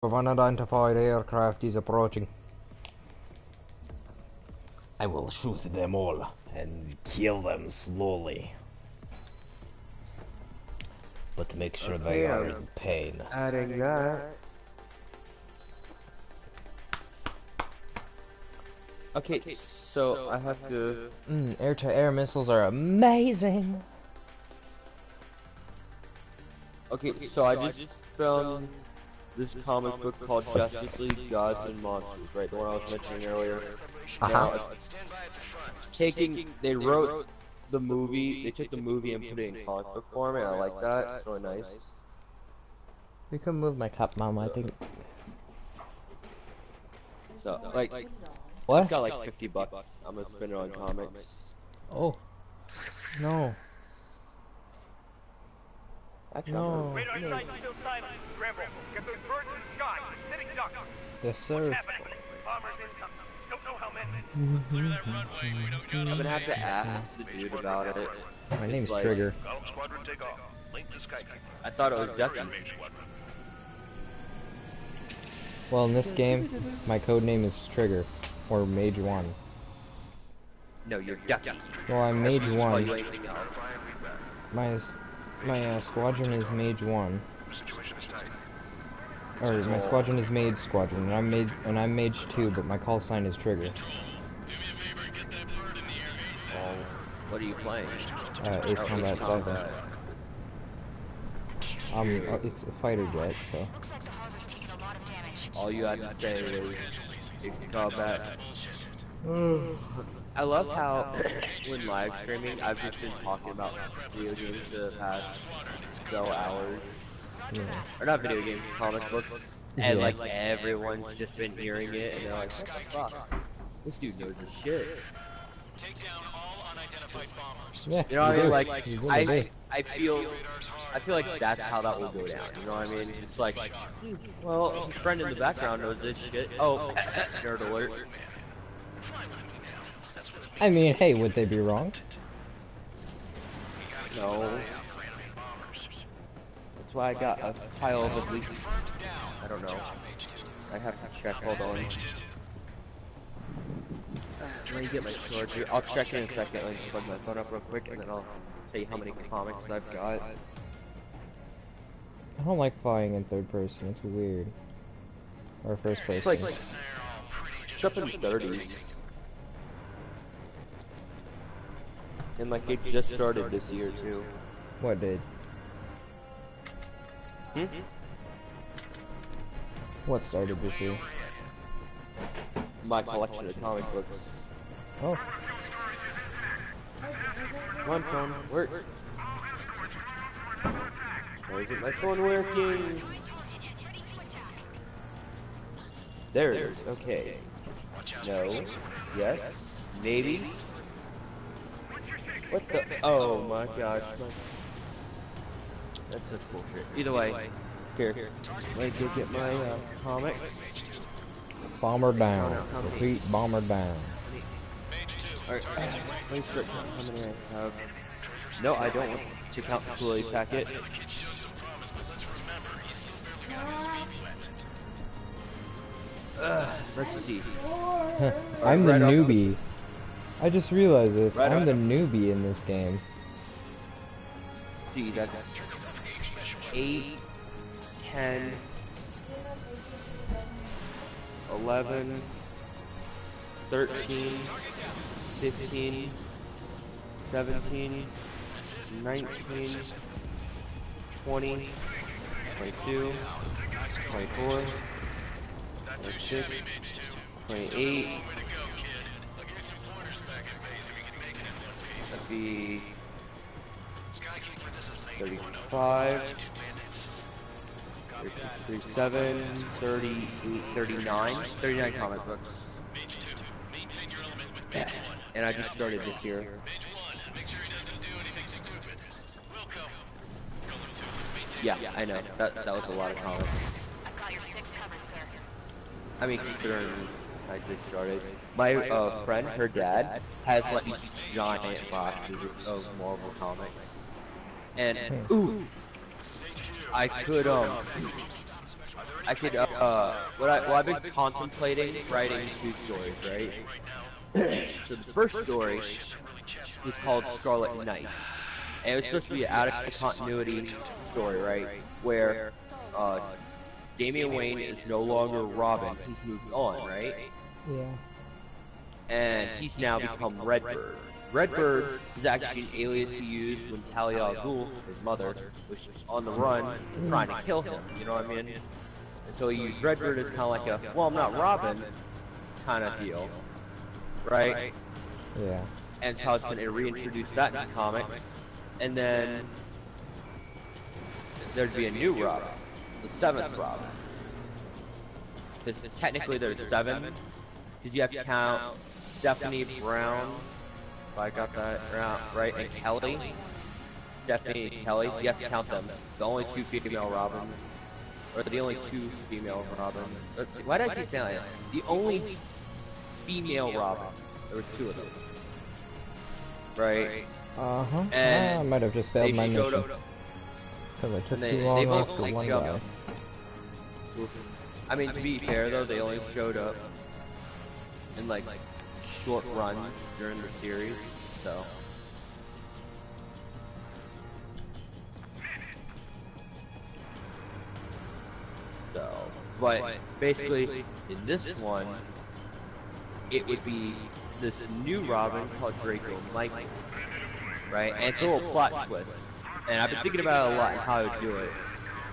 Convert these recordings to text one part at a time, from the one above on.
Of unidentified aircraft is approaching. I will shoot them all and kill them slowly. But make sure they are in pain. Adding that. Okay, so I have to... Air-to-air missiles are amazing! Okay, so I just found this comic book called Justice League Gods and Monsters, right? The one I was mentioning earlier. Now, they wrote the movie, they took the movie and put it in comic book form, and I like that. It's really nice. You can move my cup, Mom, I think. So, like, what? I've got like $50. I'm gonna spend it on comics. Oh. No. Actually, no. Yes, sir. I'm gonna have to ask the dude about it. My name's like, Trigger. I thought it was Ducky. Well, in this game, my code name is Trigger, or Mage 1. No, you're Ducky. Well, I'm Mage 1. My squadron is Mage 1. Or my squadron is Mage Squadron, and I'm Mage 2, but my call sign is Trigger. Oh, what are you playing? Ace Combat 7. It's a fighter jet, so. All you had to say is Ace Combat. I love how when live streaming, I've just been talking about video games for the past several hours. Yeah. Or not video games, comic books. And like everyone's just been hearing it and they're like, what the fuck? This dude knows his shit. Take down all unidentified bombers. Yeah, you know what I mean? Like, I feel like that's how that will go down. You know what I mean? It's like, well, his friend in the background knows this shit. Oh, nerd alert. I mean, hey, would they be wrong? No. That's why I got a pile of at least, I don't know. I have to check, hold on. Let me get my charger. I'll check in a second. Let me just plug my phone up real quick and then I'll tell you how many comics I've got. I don't like flying in third person, it's weird. Or first person. It's like, it's up in the 30s. And like it just started this year too. What did? What started this year? My collection of comic books. Oh. Come on, phone, work. Why isn't my phone working? There it is, okay. No. Yes. Maybe. What the? Oh my gosh. That's such bullshit. Either way, here. Let me go get my comics. Bomber down. Repeat, bomber down. Alright, let me start counting how many I have. No, I don't want to count the Kool-Aid packet. Let's see. I'm the newbie. I just realized this. I'm the newbie in this game. See, that's 8, 10, 11, 13, 15, 17, 19, 20, 22, 24, 26, 28. That'd be 35, 37, 38, 39 comic books. And I just started this year. Yeah, I know. That was a lot of comics. I mean, considering I just started. My friend, her dad, has like these giant boxes of Marvel comics. And, ooh, I I could, well, I've been contemplating writing 2 stories, right? So the first story is called Scarlet Knights, and it's supposed to be an out-of-continuity story, right? Where, Damian Wayne is no longer Robin, he's moved on, right? Yeah. And he's now become Redbird. Redbird is actually an alias he used when Talia al Ghul, his mother, was on the run trying to kill him, you know what I mean? And so he used Redbird as kind of like a, well, I'm not Robin kind of deal, right? Yeah. And so it's going to reintroduce that in comics. And then there'd be a new Robin, the 7th Robin. Because technically there's 7, because you have to count Stephanie Brown, if I got that right, and Kelly. Stephanie and Kelly, you have to count them. The only 2 female Robins, or the only 2 female Robins. Why did I keep saying that? The only female Robins. There was 2 of them. Right? Uh-huh. And I might have just failed my mission. Because I took too long after one guy. I mean, to be fair though, they only showed up in like short runs during the series, so. But basically, in this one, it would be this new Robin called Draco Michaels, right? And it's a little plot twist, and I've been thinking about it a lot and how to do it.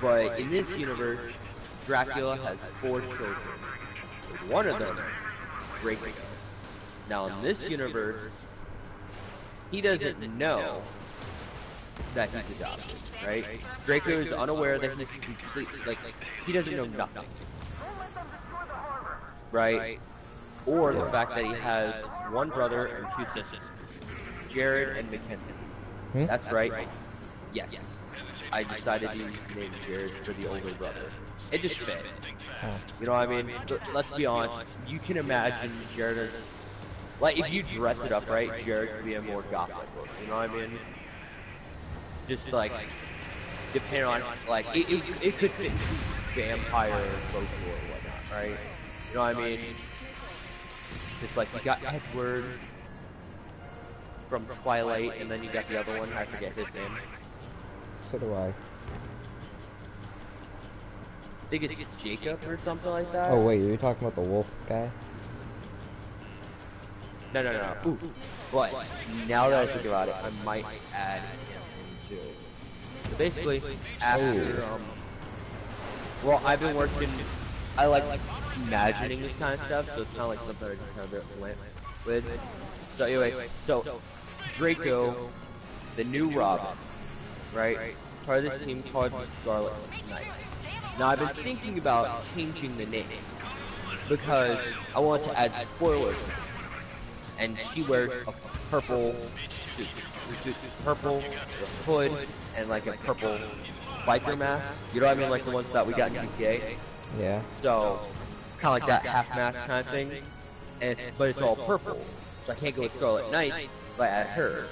But in this universe, Dracula has 4 children. One of them, Draco. Now in this universe, he doesn't know that he's adopted, right? Draco is unaware that he's completely, like, he doesn't know nothing, right? Or the fact that he has 1 brother and 2 sisters, Jared and Mackenzie. That's right. Yes. I decided to name Jared for the older brother. It just fit. You know what I mean? Let's be honest. You can imagine Jared as, like, if you dress it up right, Jared could be a more gothic look. You know what I mean? Just like, depending on, like, it could fit into vampire folklore or whatnot, right? You know what I mean? Just like, you got Edward from Twilight, and then you got the other one, I forget his name. So do I. I think it's Jacob or something like that. Oh wait, you're talking about the wolf guy? No. Ooh. But now that I think about it, I might add him into. So basically, after well, I've been working. I like imagining this kind of stuff, so it's kind of like something I just kind of went with. So anyway, so Draco, the new Robin, right? Part of this team called the Scarlet Knights. Now I've been thinking about changing the name because I want to add spoilers. And she wears a purple suit. Her suit is purple, with a hood, and like a purple biker mask. You know what I mean? Like the ones that we got in GTA. Yeah. So, kind of like that half mask kind of thing. And but it's all purple. So I can't go with Scarlet Knights, but I add her.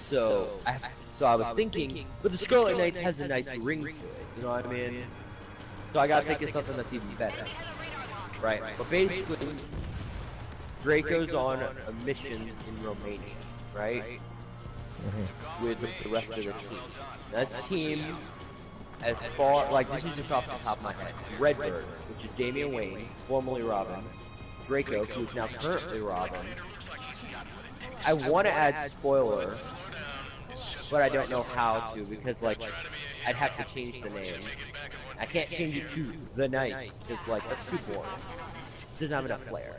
So I was thinking, but the Scarlet Knights has a nice ring to it. You know what I mean? So I gotta think of something that's even better. Right? But basically, Draco's on a mission in Romania, right? With the rest of the team. That's team, as far, like, this is just off the top of my head. Redbird, which is Damian Wayne, formerly Robin. Draco, who is now currently Robin. I want to add spoiler, but I don't know how to, because, like, I'd have to change the name. I can't change it to The Knights, because, like, that's too boring. It doesn't have enough flair.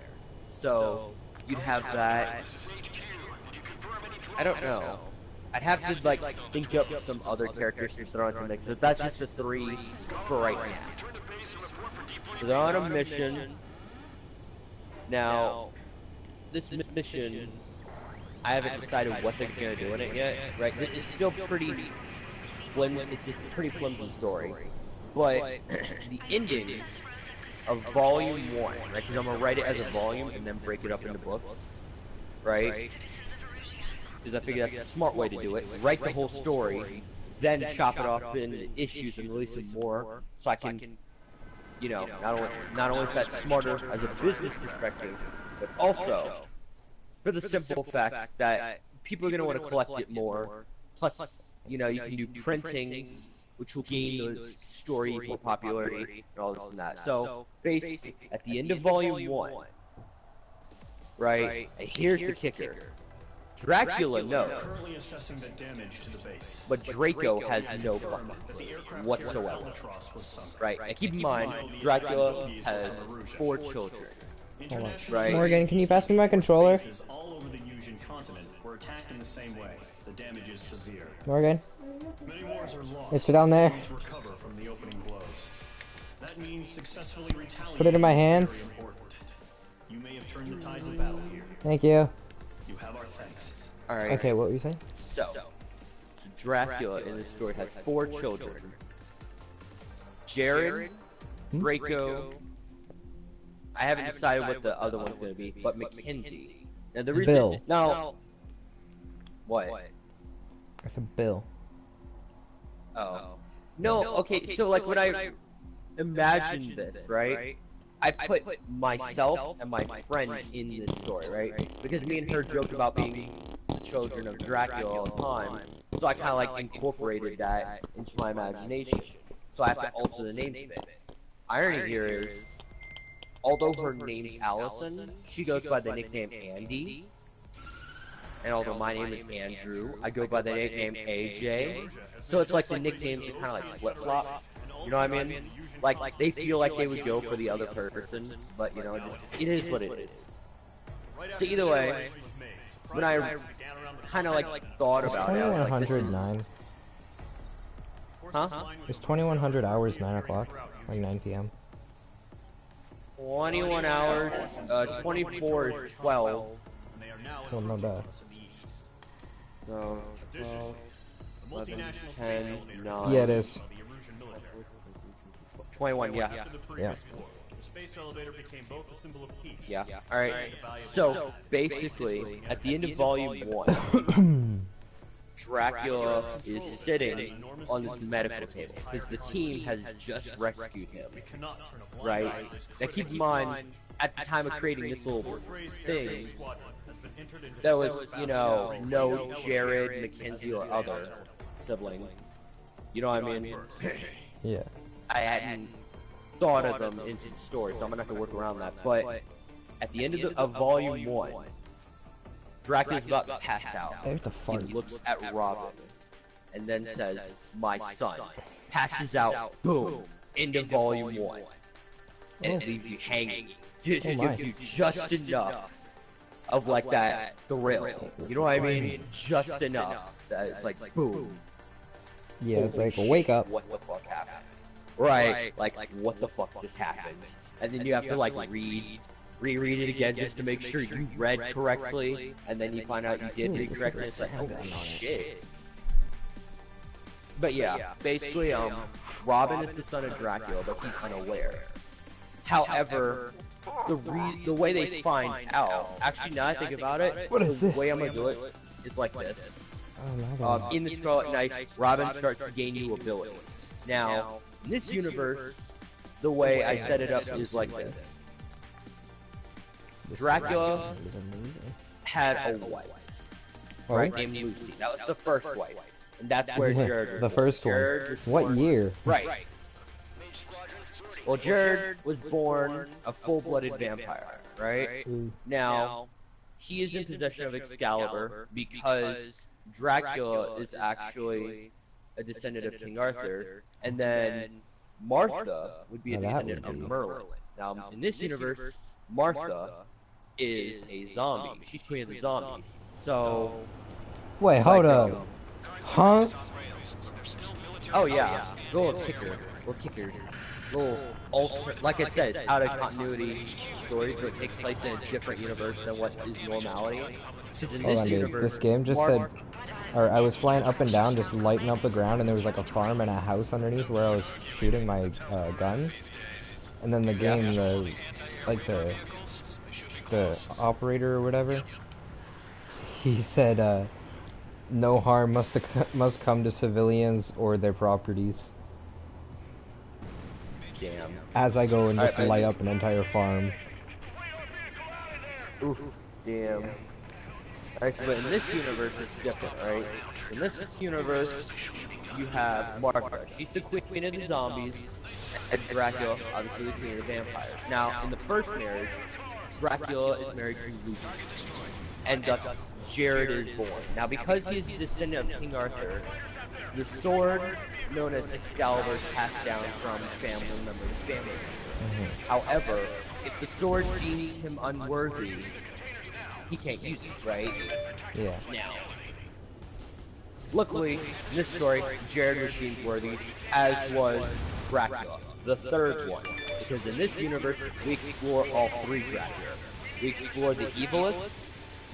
So, you'd have that. I don't know. I'd have to, like, think up some other characters to throw into the mix, but that's just the 3 for right now. So they're on a mission. Now, this mission, I haven't decided what they're going to do in it yet, right? It's still pretty flimsy, it's just a pretty flimsy story. But, the ending of volume 1, right? Because I'm gonna write it as a volume and then break it up into books, right? Because I figure that's a smart way to do it. Write the whole story, then chop it off into issues and release them more, so I can you know, not only is that smarter as a business perspective, but also for the simple fact that people are going to want to collect it more. Plus, you know, you can do printings, which will gain the story more popularity and all this and that. So basically, at the end of Volume 1, right, and here's the kicker. Dracula knows, but Draco has no fucking clue whatsoever. Right, and keep in mind, Dracula has 4 children. Hold on. Right. Morgan, can you pass me my controller? All over the Usian continent were attacked in the same way. The damage is severe. Morgan, Many wars are lost. it's down there. To recover from the opening blows. That means successfully retaliating. Put it in my hands. Is very important. You may have turned the tides of battle here. Thank you. You have our thanks. All right. Okay, what were you saying? So Dracula in this story has 4 children: Jared, Draco. I haven't decided what the other one's gonna be, but Mackenzie. Now the reason Bill. now, what? I said Bill. Oh, no. Okay, so like when I imagine this, right? I put myself and my friend in this story, right? Because me and her joked about being the children of Dracula all the time, so I kind of like incorporated that into my imagination. So I have to alter the name of it. Irony here is, although her name's Allison, she goes by the nickname Andy. And although my name is Andrew, I go by the nickname AJ. So it's like the nicknames are kind of like flip-flop. You know what I mean? Like, they feel like they would go for the other person, but you know, just, it is what it is. So either way, when I kind of like thought about it, I was like, this is... 2109. Huh? It's 2100 hours, 9 o'clock, like 9 p.m. 21 hours, 24 is 12. Well, no duh. So, 12, 11, 10, 9. Yeah, it is. 21, yeah. Yeah. The space elevator became both a symbol of peace. Yeah. Alright. So, basically, at the end of Volume 1, Dracula is sitting on this medical table because the team has just rescued him. Right? Now keep in mind, at the time of creating this little thing, there was, you know, no Jared, Mackenzie, or other sibling. You know what I mean? Yeah. I hadn't thought of them into the story, so I'm gonna have to work around that. But at the end of Volume 1, Dracula's about to pass out. I have to He fart. looks at Robin and then says, "My son." Passes out, boom, into Volume 1. And it leaves you hanging. Just Oh it my. gives you just enough of like that thrill. You know what I mean? Just enough that it's like, boom. Yeah, it's Holy like a wake shit, up. What the fuck happened? Right, like what the fuck just happened? And then you have to like reread it again just to make sure you read correctly, and then you find out you did read correctly. It's like, oh shit. But yeah, basically, Robin is the son of Dracula, but he's unaware. However, the way they find out, actually, now I think about it, What is the this? way I'm gonna do it is like this. Oh, no. In the Scarlet Knight, Robin starts to gain new abilities. Now, in this universe, the way I set it up is like this. Dracula had a wife, right, named Lucy. That was the first wife. And that's where Jared was The born. first one. Jared was What born- year? Right. Well, Jared was born a full-blooded vampire, right? Ooh. Now, he is in possession of Excalibur because Dracula is actually a descendant of King Arthur, and then Martha would be a Now that descendant would of be- Merlin. Now, in this universe, Martha is a zombie. She's queen of the zombies. So, Wait, hold like, up. Huh? oh yeah, little kicker, little kickers, little alter. Like I said, it's out of continuity stories that take place in a different universe than what is normality. Because in Hold this on, dude. universe, This game just said, or I was flying up and down, just lighting up the ground, and there was like a farm and a house underneath where I was shooting my guns. And then the game, the operator or whatever, he said, no harm must come to civilians or their properties. Damn. As I go and just Alright, light up an entire farm. Oof. Damn. Alright, but in this universe, it's different, right? In this universe, you have Martha. She's the queen of the zombies, and Dracula, obviously the queen of the vampires. Now, in the first marriage, Dracula is married to Lucy, and thus Jared is born. Now, because he is a descendant of King Arthur, the sword known as Excalibur is passed down from family member to family member. However, if the sword deems him unworthy, he can't use it, right? Yeah. Now, luckily, in this story, Jared was deemed worthy, as was Dracula, the third one. Because in this universe, we explore all three Draculas. We explore the evilist,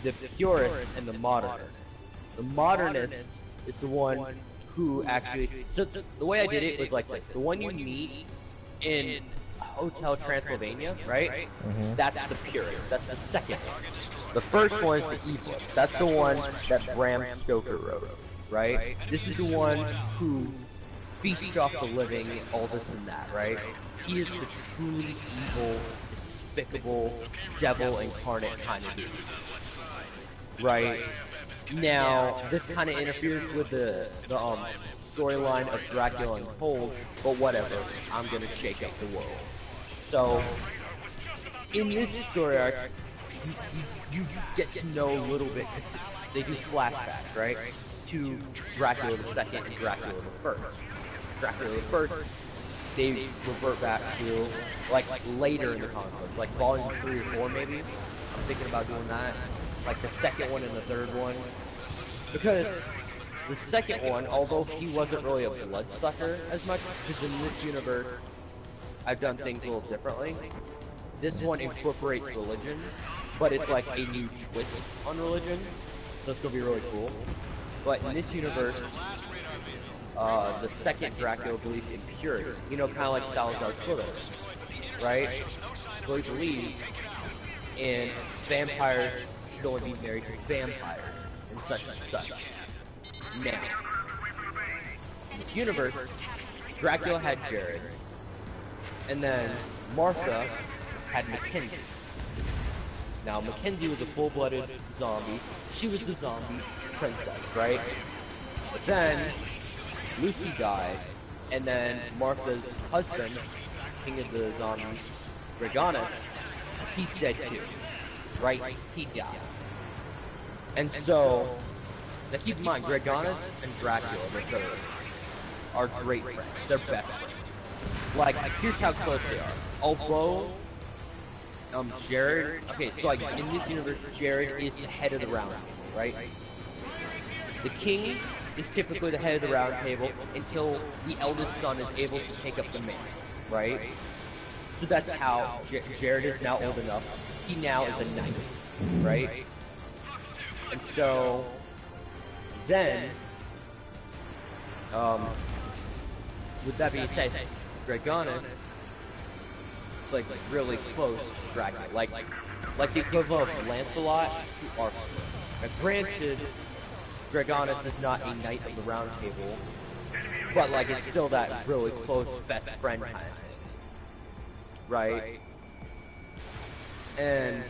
the purist, and the modernist. The modernist is the one who actually... So the way I did it was like this. The one you meet in Hotel Transylvania, right? That's the purist. That's the second one. The first one is the evilist. That's the one that Bram Stoker wrote, right? This is the one who feasts off the living, all this and that, right? He is the truly evil, despicable, devil incarnate kind of dude, right? Now, this kind of interferes with the storyline of Dracula Untold, but whatever. I'm gonna shake up the world. So, in this story arc, you get to know a little bit, because they do flashbacks, right? To Dracula the Second and Dracula the First. Dracula the First, they revert back to, like later in the conflict, like volume 3 or 4 maybe. I'm thinking about doing that. Like the second one and the third one. Because the second one, although he wasn't really a bloodsucker as much, because in this universe, I've done things a little differently. This one incorporates religion, but it's like a new twist on religion, so it's gonna be really cool. But in this universe, the second Dracula believes in purity. You know, kind of like Salazar Slytherin, right? So he believes in vampires should only be married to vampires, and such and such. Now, in this universe, Dracula had Jared, and then Martha had Mackenzie. Now, Mackenzie was a full-blooded zombie. She was the zombie princess, right? But then, Lucy died, and then Martha's husband, king of the zombies, Gregonus, he's dead too, right? He died. And so, now keep in mind, Gregonus and Dracula, the third, are great friends. They're best friends. Like, here's how close they are. Although, Jared, okay, so like, in this universe, Jared is the head of the round table, right? The king is typically the head of the round table until the eldest son is able to take up the mantle, right? So that's how Jared is now old enough. He now is a knight, right? And so, then, with that being said, Gregonus is like really close to Dracula, like the equivalent of Lancelot to Arthur. Now, granted, Gregonus is not a knight of the Round Table, but like it's still that really close best friend kind of thing, right? And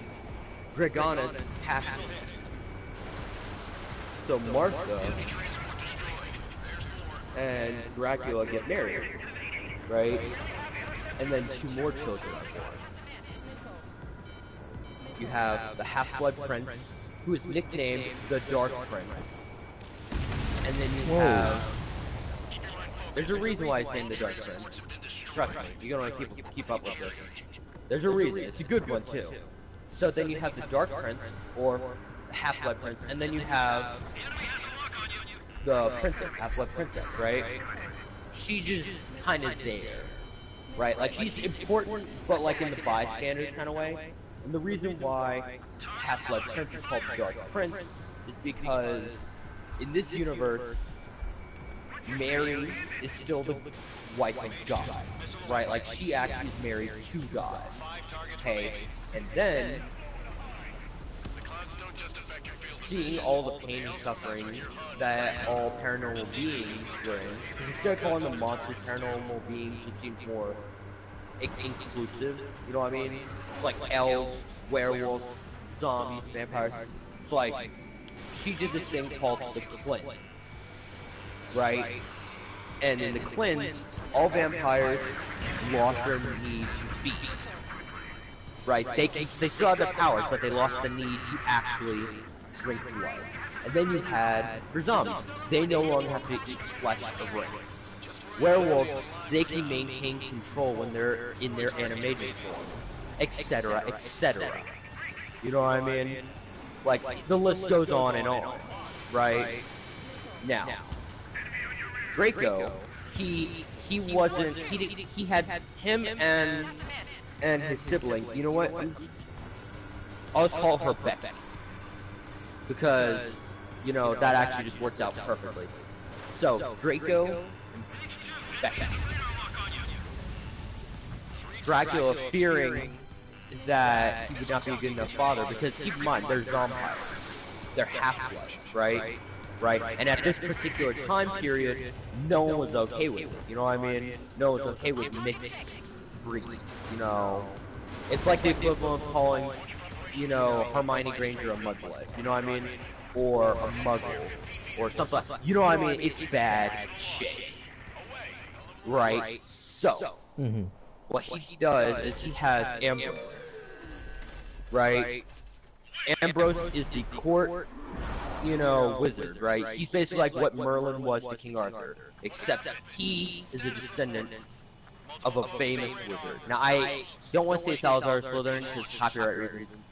Gregonus passes. So Martha and Dracula get married, right? And then 2 more children are born. You have the half-blood prince, who is nicknamed the Dark Prince. And then you have... There's a reason why he's named the Dark Prince. Trust me, you're gonna keep up with this. There's a reason. It's a good one, too. So then you have the Dark Prince, or the Half-Blood Prince, and then you have the Princess, Half-Blood Princess, right? She's just kind of there, right? Like, she's important, but like in the bystanders kind of way. And the reason why Half-Blood Prince is called the Dark Prince is because in this universe, Mary is still the wife of God, right? Like, she actually is married to God, okay? And then, seeing all the pain and suffering that all paranormal beings bring, instead of calling them monsters, paranormal beings just seems more inclusive. You know what I mean? Like elves, werewolves, zombies, vampires. It's like she did this thing called the cleanse, right? And in the cleanse, all vampires lost their need to feed. Right? They still had their powers, but they lost the need to actually drink blood. And then you had for zombies, they no longer have to eat flesh of rings. Werewolves, they can maintain control when they're in their animated form, etc., etc. You know what I mean? Like the list goes on and on, right? Now, Draco, he had him and his sibling. You know what? I'll just call her Becky, because you know that actually just worked out perfectly. So Draco and Becky. Dracula fearing that he would not be a good enough father, because keep in mind they're zombies, they're half-bloods, right? Right? And at this particular time period, no one was okay with it. You know what I mean? No one was okay with mixed breed. You know, it's like the equivalent of calling, you know, Hermione Granger a mudblood. You know what I mean? Or a muggle, or something like, you know what I mean? It's bad shit. Right? So, what he does is he has Ambrose. Right? Ambrose is the court, you know, wizard, right? He's basically like what Merlin was to King Arthur, except he is a descendant of a famous wizard. Now, I don't want to say Salazar Slytherin because copyright reasons,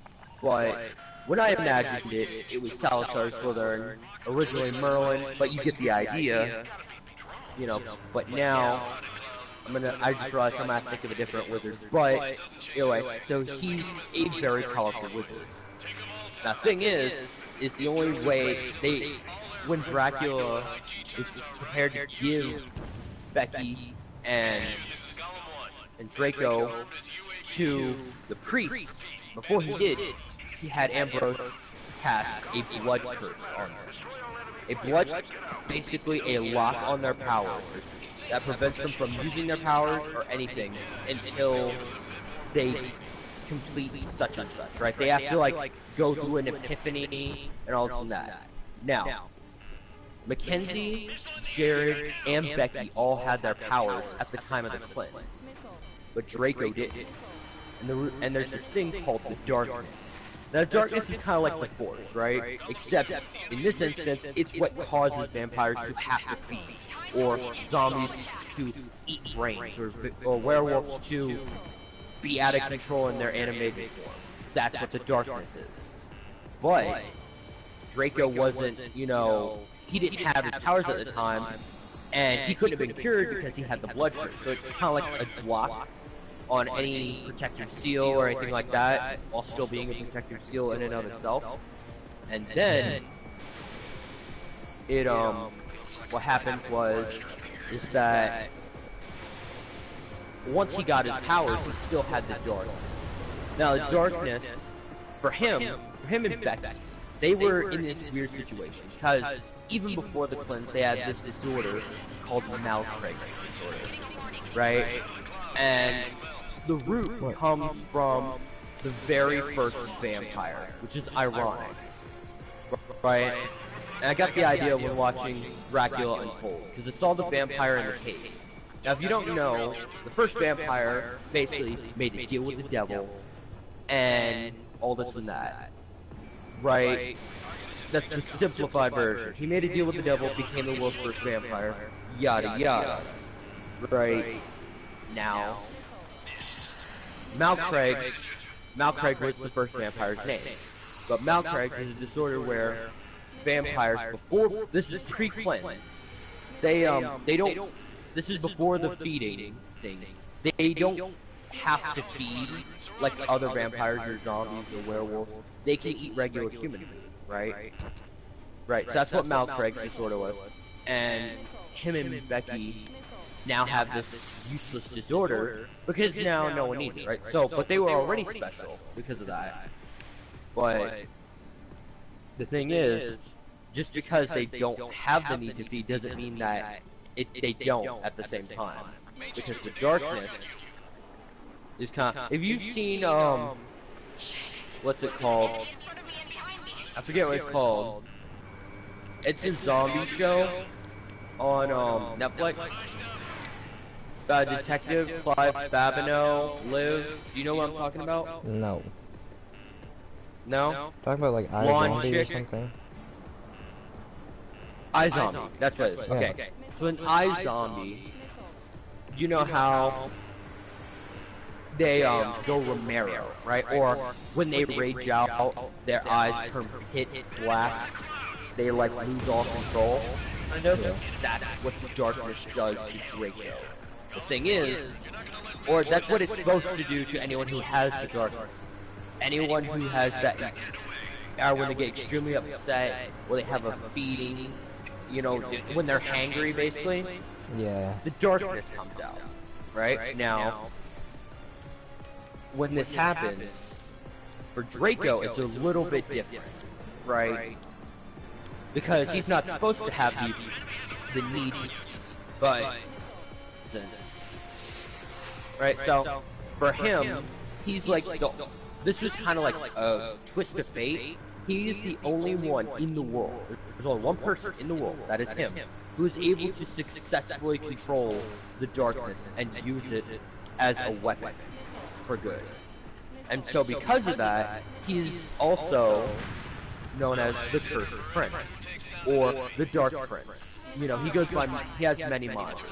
but when I imagined it, it was Salazar Slytherin, originally Merlin, but you get the idea, you know. But now, I just realized I'm gonna think of a different wizard. But anyway, so he's a very powerful wizard. Now, thing is the only way when Dracula is prepared to give Becky and Draco to the priest, before he did, he had Ambrose cast a blood curse on them. A blood, basically a lock on their powers that prevents them from using their powers or anything until they complete such and such, right? They have to like go through an epiphany and all this and that. Now, Mackenzie, Jared, and Becky all had their powers at the time of the cleanse, but Draco didn't. And there's this thing called the darkness. Now, darkness is kind of like the Force, right? Except in this instance, it's what causes vampires to have to feed, or zombies to eat brains, or werewolves to be out of control in their animated form. That's what the darkness is. But Draco wasn't, you know, he didn't have his powers at the time, and he couldn't have been cured because he had the blood curse. So it's kind of like a block on any protective seal or anything like that, while still being a protective seal in and of itself. And then what happened is that once he got his powers, he still had the darkness. Now, the darkness, for him and Becky, they were in this weird situation, because even before the cleanse, they had this disorder called Malcraig's disorder, right? And the root comes from the very first vampire, which is ironic, right? And I got the idea when watching Dracula Untold, because it's all the vampire in the cave. Now, if you don't know, the first vampire basically made a deal with the devil, and all this and that, right? That's the simplified version. He made a deal with the devil, became the world's first vampire, yada yada. Right? Now, Malcraig was the first vampire's name. But Malcraig is a disorder where vampires, before, this is pre-cleanse, they don't, this is before the feeding thing, they don't have to feed like other vampires or zombies or werewolves. They can eat regular human food, right? Right, so that's what Malcraig's disorder was. And him and Becky now have this useless disorder because now no one needs it, right? So, but they were already special because of that. But the thing is, just because they don't have the need to feed doesn't mean that they don't at the same time. Because the darkness This kind of, if you've seen what's it called? I forget what it's called. It's a zombie show on Netflix. Detective Clive Babineau lives. Do you know what I'm talking about? No. No? Talking about like Blonde iZombie or chick. something? iZombie. That's what it is. Yeah. Okay. So in iZombie, you know how they go Romero, right? Or when they rage out, their eyes turn pit black. They like lose all control. Kind of. That's what the darkness does to Draco. The thing is, or that's what it's supposed to do to anyone who has the darkness. Anyone who has that, or when they get extremely upset, or they have a feeding, you know, when they're hangry, basically. Yeah. The darkness comes out, right? Now, when this happens, for Draco, it's a little bit different, right? Because he's not supposed to have the need to, but, right? So, for him, he's like, this was kind of like a twist of fate. He is the only one in the world, there's only one person in the world, that is him, who is able to successfully control the darkness and use it as a weapon for good. And so because of that, he's also known as the Cursed Prince, or the Dark Prince. You know, he has many monitors.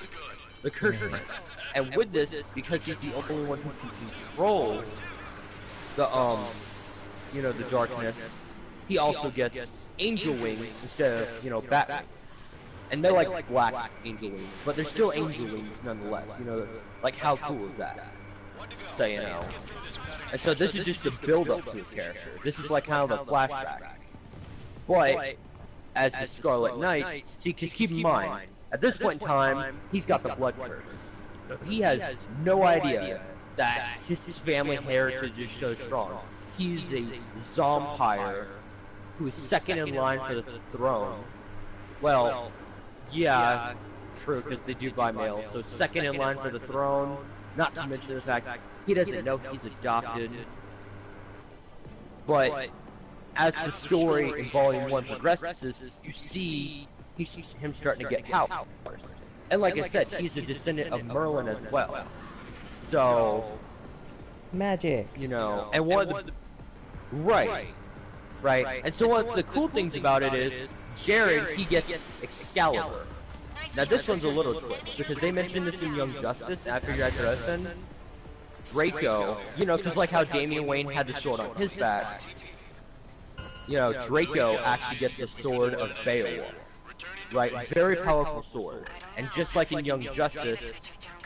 The Cursed Prince. And with this, because he's the only one who can control the, you know, the darkness, he also gets angel wings instead of, you know, bat wings. And they're like black angel wings, but they're still angel wings nonetheless. You know, like how cool is that? So, you know. And so this is just a build up to his character. This is like kind of a flashback. But as the Scarlet Knight, see, just keep in mind, at this point in time, he's got the blood curse. So he has no idea that his family heritage is so strong. He's a zombire who is second in line for the throne. Well, yeah, true, because they do buy mail. So second in line for the throne, not to mention the fact he doesn't know he's adopted. But as the story in Volume 1 progresses, you see him starting to get powers. And like I said, he's a descendant of Merlin as well. So, magic. You know, and one of the... Right. And so one of the cool things about it is, Jared, he gets Excalibur. Now this one's a little twist, because they mentioned this in Young Justice, and I figured I'd throw this in. Draco, you know, just like how Damian Wayne had the sword on his back, you know, Draco actually gets the sword of Beowulf. Right? Very powerful sword. And just like in Young Justice,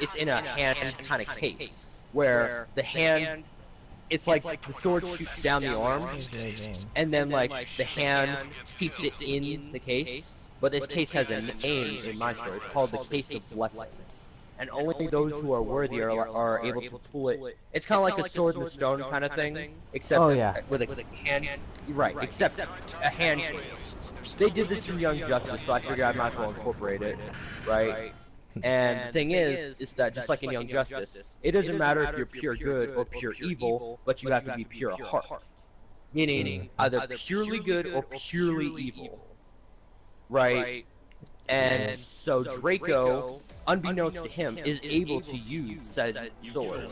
it's in a hand kind of case, where the hand, it's like the sword shoots down the arm, and then like the hand keeps it in the case. But this case has a name in my story. It's called the Case of Blessings. And only those who are worthy are able to pull it. It's kind of like a sword in the stone kind of thing, except with a hand. Right, except a hand case. They did this in Young Justice, so I figured I might as well incorporate it, right? And the thing is that just like in Young Justice, it doesn't matter if you're pure good or pure evil, but you have to be pure of heart. Meaning, either purely good or purely evil. Right? And so Draco, unbeknownst to him, is able to use said sword.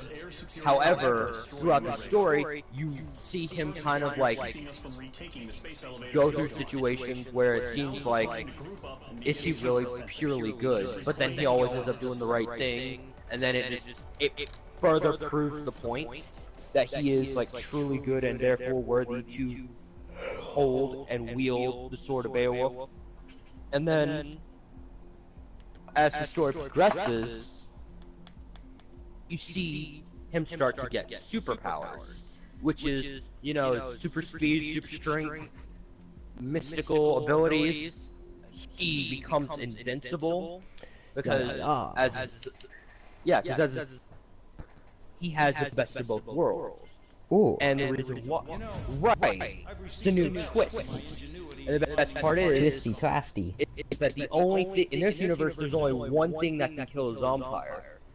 However, throughout the story, you see him kind of like go through situations where it seems like, is he really purely good? But then he always ends up doing the right thing, and then it further proves the point that he is like truly good and therefore worthy to hold and wield the sword of Beowulf. And then, as the story progresses, you see him start to get superpowers, which is, you know, super speed, super strength, mystical abilities. He becomes invincible because he has the best of both worlds. Ooh. And the reason why, right, it's a new twist. And the best part is, it's that the only thing, in this universe, there's only one thing that can kill a zombie,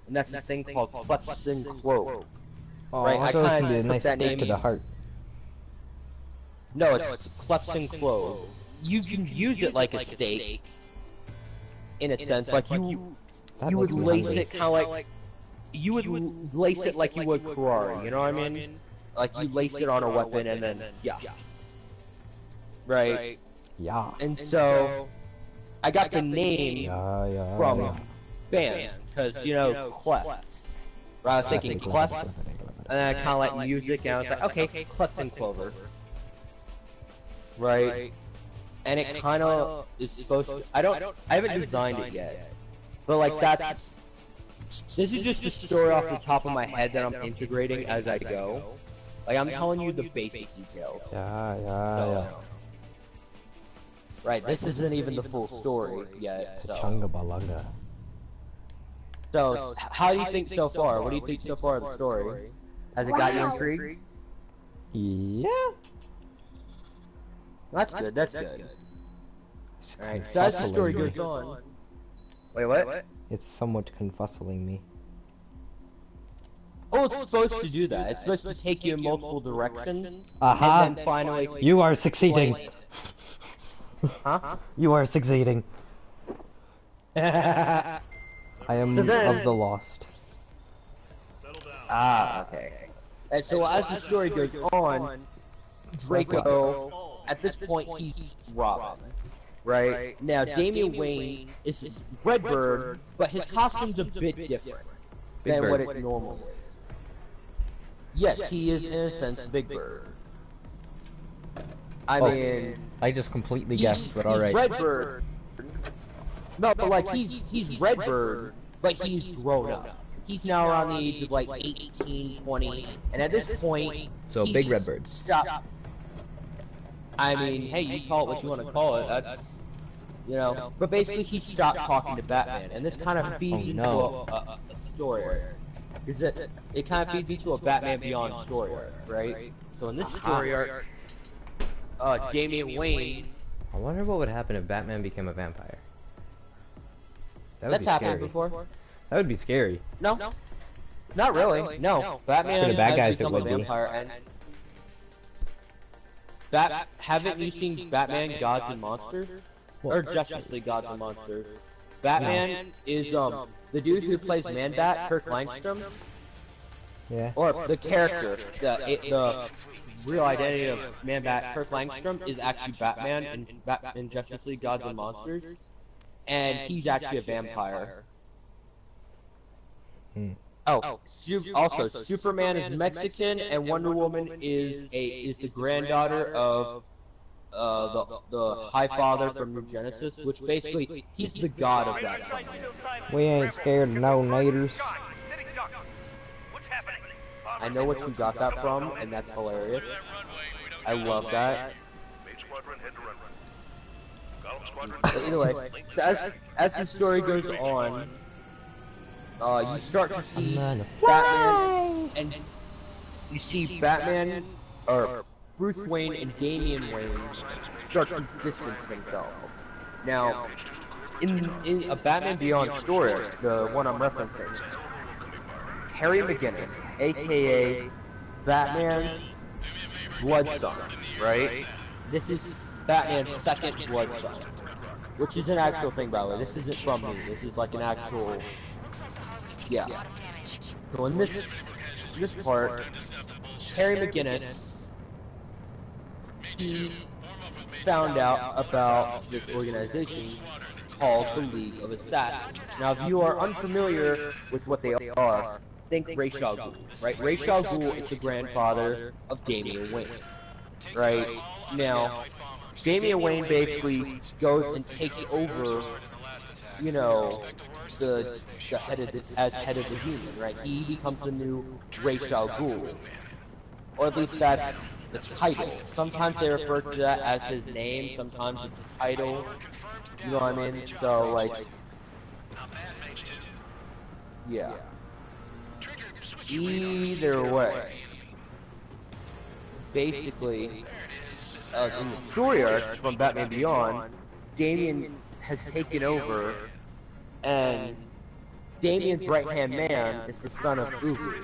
and that's this thing called Clutching Clove. Oh, right? I I thought it kind was of a nice that stick name. to the heart. No, it's clefts and clove. You can use it like a steak, in a sense. Like you would makes me lace hungry. it kind of like you would lace it like you would karate. You know what I mean? Like you lace it on a weapon and then yeah, right. Yeah. And so I got the name Yeah. from band because you know clefts. Right? I was thinking cleft, and then I kind of like music, and I was like, okay, clefts and clover. Right? And it kind of is supposed to. I haven't designed it yet, but like that's. This is just a story off the top of my head that I'm integrating as I go. Like I'm telling you the basic details. Yeah. Right. This isn't even the full story yet. So. Chunga balunga. So, how do you think so far? What do you think so far of the story? Has it got you intrigued? Yeah. That's good. That's good. Alright, so as the story goes on. Wait, what? It's somewhat confussling me. Oh, it's supposed to do that. It's supposed to take you in multiple directions. Aha! And then finally. You are succeeding. Huh? You are succeeding. Ah, I am So then- of the lost. okay. And so as the story goes on, Draco, at this point, he's Robin. Right? Now, Damian Wayne is Redbird, but his costume's a bit different than what it normally is. Yes, he is, in a sense, Big Bird. I mean... I just completely he's- guessed, but he's alright. Redbird. No, but like, he's Redbird, but he's grown up. He's now around the age of like 18, 20, and at this point... So, he's Big Redbird. Stop. I mean, hey, you call it what you want to call it, that's... You know, but basically he stopped talking to Batman, and this kind of feeds into a story arc. Because it kind of feeds into a Batman Beyond story arc, right? So in this story arc, Damian Wayne... I wonder what would happen if Batman became a vampire. That would That's be happened scary. before. That would be scary. No, not really. No, Batman For the bad has guys, it become a would be. vampire, and haven't you seen Batman Gods and Monsters? Or Justice League Gods and Monsters? Batman is the dude who plays Man-Bat, Kirk Langstrom, Yeah. or the character, the real identity of Man-Bat, Kirk Langstrom, is actually Batman in Justice League Gods and Monsters, and he's actually a vampire. Oh, also Superman is Mexican, and Wonder Woman is the granddaughter of the High Father from New Genesis, which basically he's the god of that time. We ain't scared of no naders. I know what you got that from, and that's hilarious. I love that. But either way, so as the story goes on, you start to see Batman, and you see Batman, or Bruce Wayne and Damian Wayne start to distance themselves. Now, in a Batman Beyond story, the one I'm referencing, Terry McGinnis, aka Batman's blood son, right? This is Batman's second blood son, which is an actual thing, by the way. This isn't from me. This is like an actual, yeah. So in this part, Terry McGinnis, he found out about this organization called the League of Assassins. Now, if you are unfamiliar with what they are, think Ra's al Ghul, right? Ra's al Ghul is the grandfather of Damian Wayne, right? Now, Damian Wayne basically goes and takes over, you know, the head of as head of the Union, right? He becomes the new Ra's al Ghul, or at least that's the title. Sometimes they refer to that as his name, sometimes it's the title. You know what I mean? So like, yeah. Either way, basically, in the story arc from Batman Beyond, Damian has taken over, and Damian's right-hand man is the son of Ubu,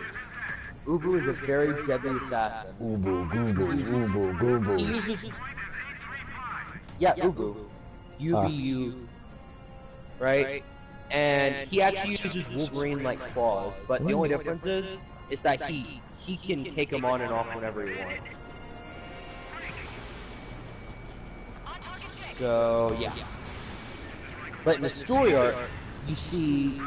Ubu is a very deadly assassin. Ubu, goobu, goobu, He goobu. uses... Yeah, Ubu. UBU. Right? And he actually uses Wolverine-like claws, but the only difference is that he can take them on and off whenever he wants. So, yeah. But in the story arc, you see,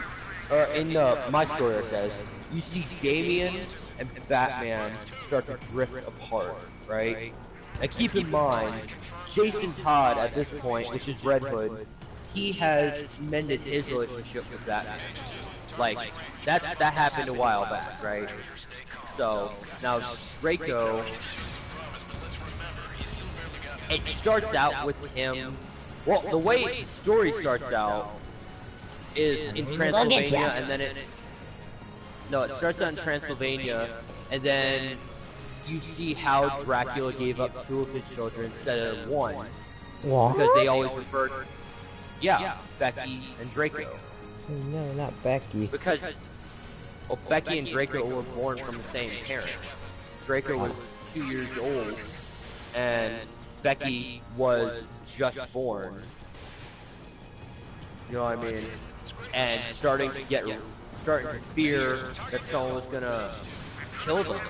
or in my story arc says, you see Damian and Batman start to drift apart, right? And keep in mind, Jason Todd at this point, which is Red Hood, he has mended his relationship with Batman. Like, that happened a while back, right? So, now Draco, it starts out with him, well, the way the story starts out is in Transylvania, and then it starts out in Transylvania, and then you see how Dracula gave up 2 of his children instead of 1. What? Because they always referred, yeah, Becky and Draco. No, not Becky. Because, well, Becky and Draco were born from the same parent. Draco was 2 years old, and Becky was just born. You know what I mean? And starting to fear that someone was gonna kill them.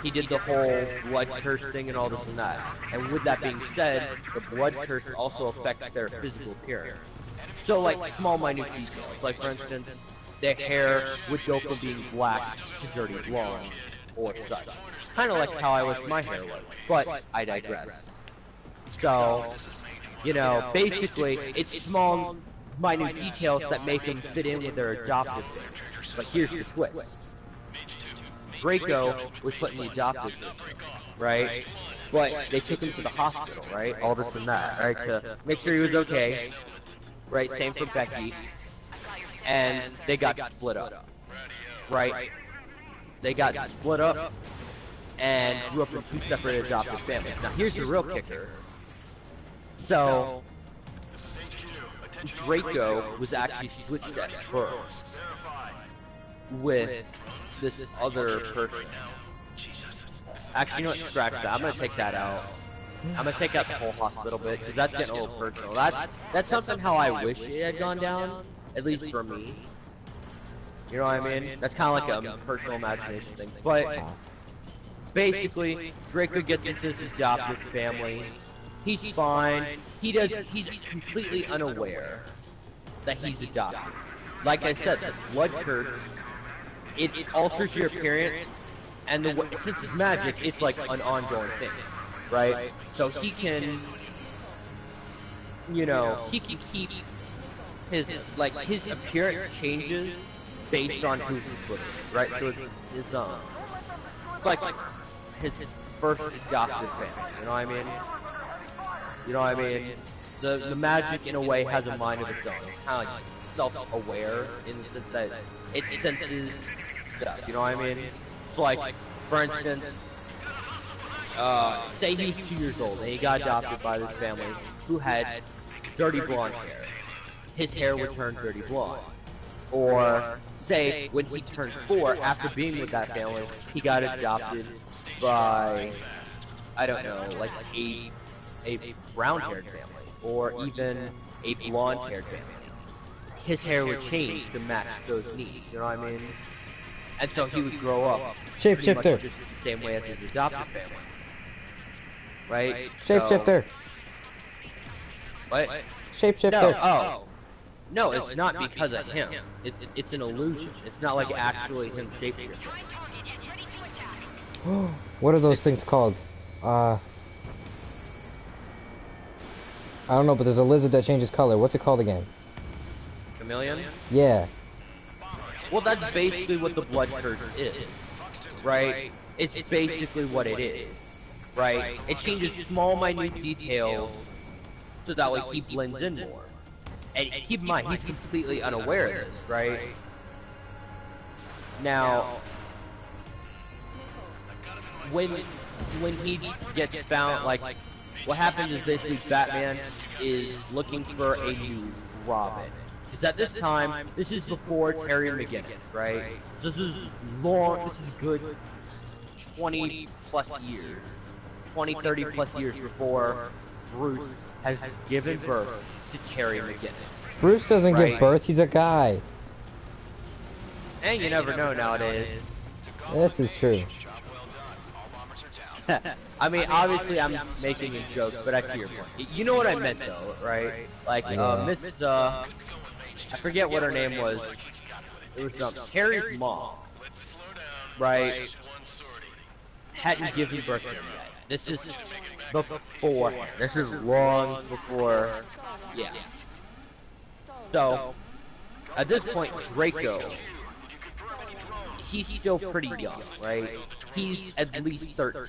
He did the whole blood curse thing and all this and that. And with that being said, the blood curse also affects their physical appearance. So like small minute details, like for instance, their hair would go from being black to dirty blonde, or such. Kind of like how I wish my hair was, but I digress. So, you know, basically, it's small minute details that make them fit in with their adoptive thing. But here's the twist. Draco was put in the adoptive system, right? But they took him to the hospital, right? All this and that, right? To make sure he was okay, right? Same for Becky. And they got split up, right? They got split up and grew up in 2 separate adoptive families. Now here's the real kicker. So, Draco was actually switched at birth with this other person. Actually, you know what? Scratch that. I'm gonna take that out. I'm gonna take out the whole hospital bit because that's getting a little personal. That's something how I wish it had gone down, at least for me. You know what I mean? That's kind of like a personal imagination thing. But basically, Draco gets into his adoptive family. He's fine. He's completely unaware that he's adopted. Like I said, the blood curse, it alters your appearance, and since it's magic, it's like an ongoing thing, right? So he can, you know, he can keep his appearance changes based on who he's with, right? So his like his first adopted family, you know what I mean? You know what I mean? The magic, in a way, has a mind of its own. It's kind of like self-aware in the sense that it senses stuff, you know what I mean? So, like, for instance, say he's 2 years old and he got adopted by this family who had dirty blonde hair. His hair would turn dirty blonde. Or, say, when he turned 4, after being with that family, he got adopted by, I don't know, like a brown-haired family, or even a blonde-haired family. His hair would change to match those needs, you know what I mean? And so he would grow up pretty much just the same way as his adopted family. Right? Shapeshifter! What? Shapeshifter! No, oh. No, it's not because of him. It's an illusion. It's not like actually him shapeshifting. What are those things called? I don't know, but there's a lizard that changes color. What's it called again? Chameleon? Yeah. Well, that's basically what the blood curse is, right? It's basically what it is, right? It changes small, minute details so that way he blends in more. And keep in mind, he's completely unaware of this, right? Now, when he gets found, like, what happens is basically Batman is looking for a new Robin, Because at this time, this is before Terry McGinnis, right? So this is long, this is a good 20 plus years, 20, 30 plus years before Bruce has given birth to Terry McGinnis. Bruce doesn't give birth, he's a guy. And you never know nowadays. This is true. I mean, obviously I'm making a joke, but I see your point. You know what I meant though, right? Like, Miss, I forget what her name was. It was Terry's mom, right? Hadn't given birth to him yet. This is before. This is long before. Yeah. So, at this point, Draco, he's still pretty young, right? He's at least 13.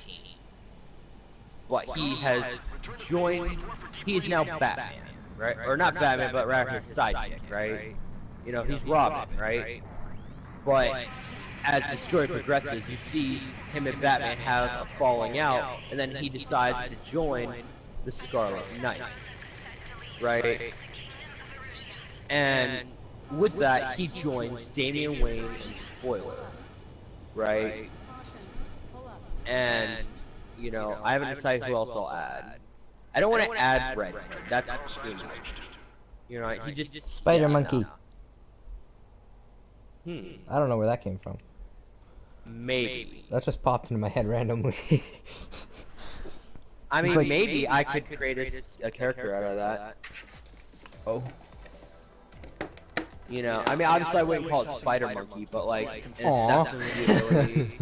But he has joined, he is now Batman, right? Or not Batman, but rather his sidekick, right? You know, he's Robin, right? But as the story progresses, you see him and Batman have a falling out, and then he decides to join the Scarlet Knights, right? And with that, he joins Damian Wayne and Spoiler, right? And, you know, I haven't decided who else I'll add. I don't want to add Red Hood. That's too much. You know, he just... Spider Monkey. I don't know where that came from. Maybe. That just popped into my head randomly. I mean, maybe I could create a character out of that. Oh. You know, I mean, obviously I wouldn't call it Spider Monkey, but like, an assassin with the ability.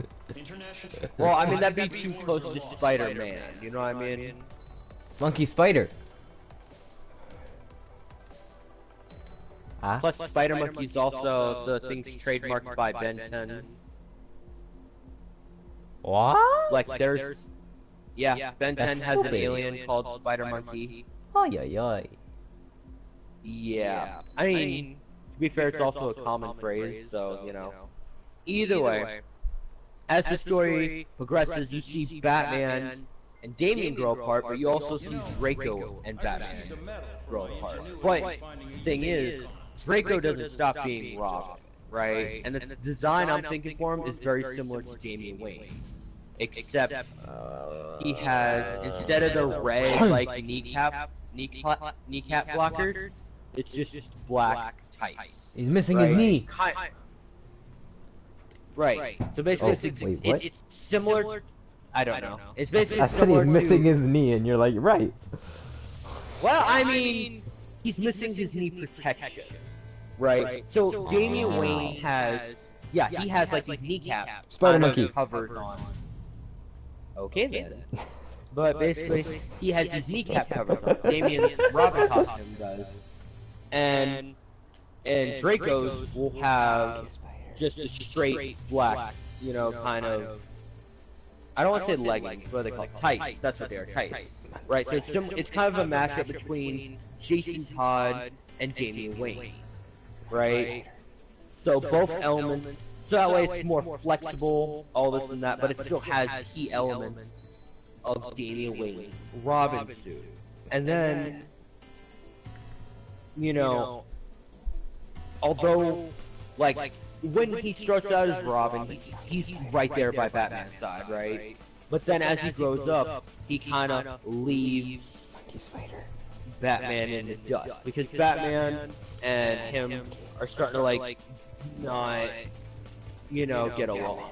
Well, I mean, that'd be too close to Spider-Man, you know what I mean? Monkey Spider. Plus, Spider Monkey's also the thing's trademarked by Ben 10. What? Like, there's... Yeah, Ben 10 has an alien called Spider Monkey. Oh, yeah. Yeah. I mean, to be fair, it's also a common phrase, so, you know. Either way, as the story progresses, you see Batman and Damian grow apart, but you also see Draco and Batman grow apart. But the thing is, Draco doesn't stop being Robin, right? And the design I'm thinking for him is very similar to Damian Wayne's, except he has, instead of the red like kneecap blockers, it's just black tights. He's missing his knee. Right. So basically, it's similar. I don't know. It's basically I said he's missing his knee, and you're like, right. Well, I mean, he's missing his knee protection, right? So Damian Wayne has, he has like these kneecap Spider Monkey covers on. Okay then. But basically, he has his kneecap covers on. Damian's Robin costume does, and Draco's will have just a straight black, you know, kind of. I don't want to say leggings, what are they called? Tights. That's what they are, tights. Right. So it's kind of a mashup between Jason Todd and Damian Wayne. Right. So both elements. So that way it's more flexible, all this and that, but it still has key elements of Damian Wayne's Robin suit. And then, you know, although, like, when he starts out as Robin, he's right there by Batman's side, right? But then as he grows up, he kind of leaves Batman in the dust. Because Batman and him are starting to, like, not, you know, get along.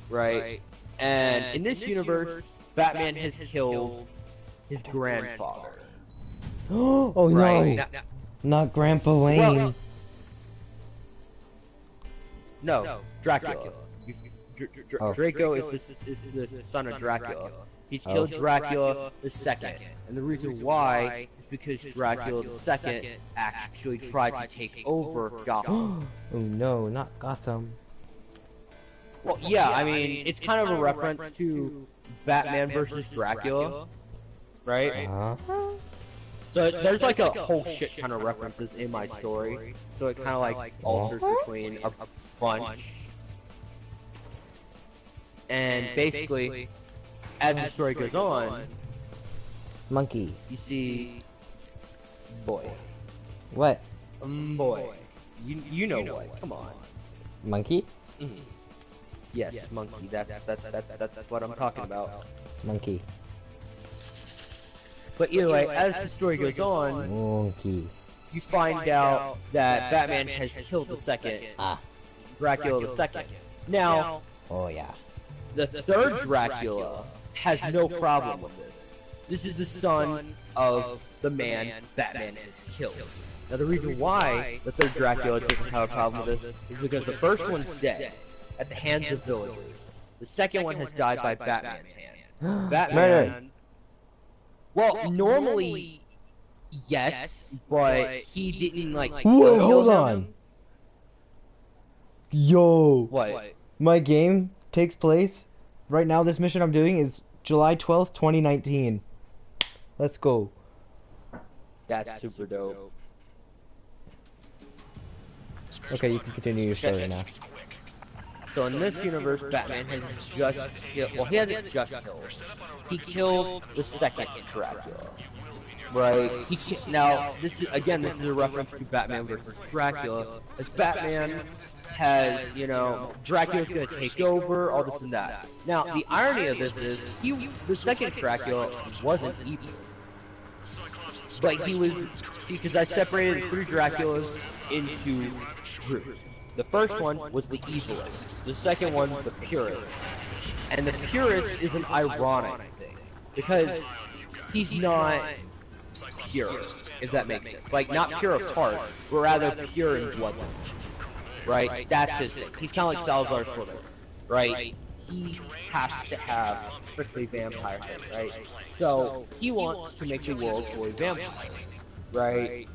Right? And in this universe, Batman has killed his grandfather. Oh right? no! Not Grandpa Wayne. Well, no, Dracula. Draco is the son of Dracula. He's killed Dracula the second, and the reason why is because Dracula the second actually tried to take over Gotham. Oh no, not Gotham. Well, yeah, I mean, it's kind of a reference to Batman versus Dracula, right? So there's like a whole shit ton of references in my story, so it kind of like alters between a bunch. And basically, as the story goes on, Monkey. you see, boy, What? Boy. You know what? Come on. Monkey? Mm-hmm. Yes, monkey. That's what I'm talking about. Monkey. But either way, as the story goes on, Monkey. you find out that Batman has killed the second Dracula the second. Now, Oh yeah. the third Dracula has no problem with this. This is the son of the man Batman has killed. Now the reason why the third Dracula doesn't have a problem with this is because the first one's dead at the hands of villagers. The second one has died by Batman's hand. Batman... Well, normally, yes, but he didn't, like, Whoa, kill hold him. on. Yo. What? My game takes place right now. This mission I'm doing is July 12th, 2019. Let's go. That's super dope. Okay, you can continue your story now. So in this universe, Batman has just killed... Well, he hasn't just killed. He killed the second Dracula. Right? Now, this is a reference to Batman versus Dracula. As Batman has, you know, Dracula's gonna take over, all this and that. Now, the irony of this is, the second Dracula wasn't evil. But he was... See, because I separated 3 Draculas into groups. The first one was the evilest. The second one, the purest. And the purest is an ironic thing. Because he's not pure, if that makes sense. Like, not pure of heart, but rather pure in bloodline. Right? That's his thing. He's kind of like Salazar Slytherin. Right? He has to have strictly vampire thing, right? So, he wants to make the world fully vampire. Right?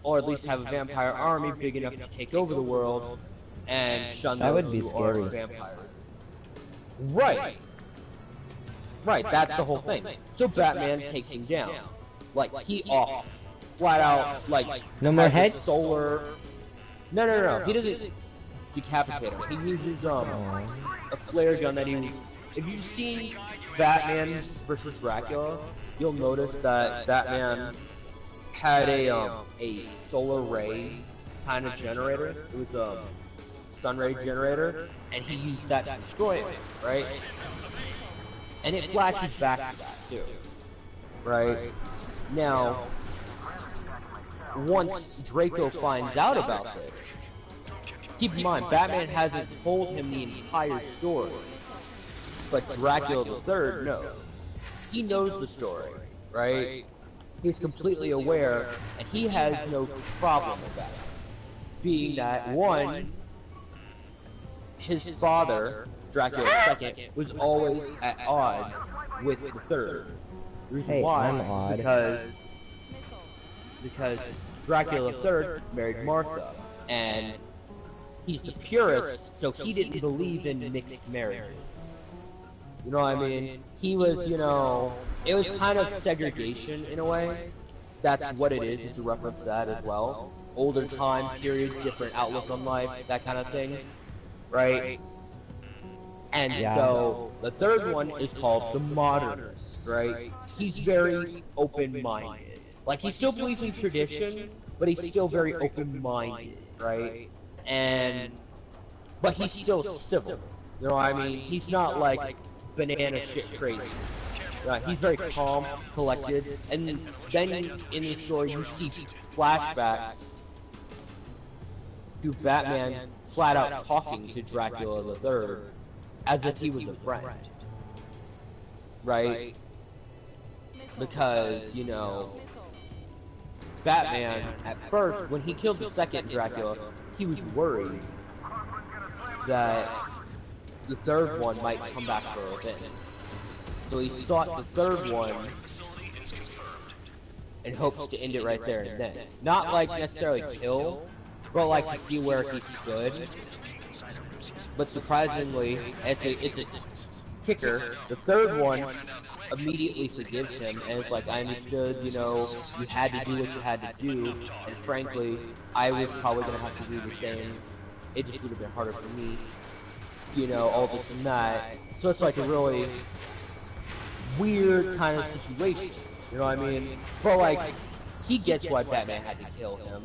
Or at least have a vampire army big enough to take over the world and shun those who are vampires. Right. Right, that's the whole thing. So Batman takes him down. Like, he off. Flat out, like... No more head? Solar... No. He doesn't decapitate him. He uses, a flare gun that he was... If you've seen Batman versus Dracula, you'll notice that Batman had a solar ray kind of generator. It was a sun ray generator, and he used that to destroy it, right? And it flashes back to that too, right? Now, once Draco finds out about this, keep in mind, Batman hasn't told him the entire story, but Dracula the Third knows. He knows the story, right? He's completely aware, and he has no problem with that. Being that, one, his father, Dracula II, was always at odds with the Third. The reason why, because Dracula III married Martha, and he's the purist, so he didn't believe in mixed marriages. You know what I mean? He was, you know, it was kind of segregation in a way. That's what it is. It's a reference to that as well. Older time period, different outlook on life, that kind of thing. Right? And so, the third one is called the modernist, right? He's very open-minded. Like, he still believes in tradition, but he's still very open-minded, right? But he's still civil. You know what I mean? He's not like banana shit crazy. He's very calm, collected, and then in the story you see flashbacks to Batman flat out talking to Dracula the Third as if he was a friend. Right? Because, you know, Batman, at first, when he killed the second Dracula, he was worried that the third one might come back for revenge. So he sought the third one in hopes to end it right there and then. Not like necessarily kill, but like to see where he stood. But surprisingly, it's a kicker. The third one immediately forgives him and it's like, I understood, you know, you had to do what you had to do, and frankly, I was probably gonna have to do the same. It just would have been harder for me, you know, all this and that. So it's like a really weird kind of situation, you know what I mean? But like, he gets why Batman had to kill him.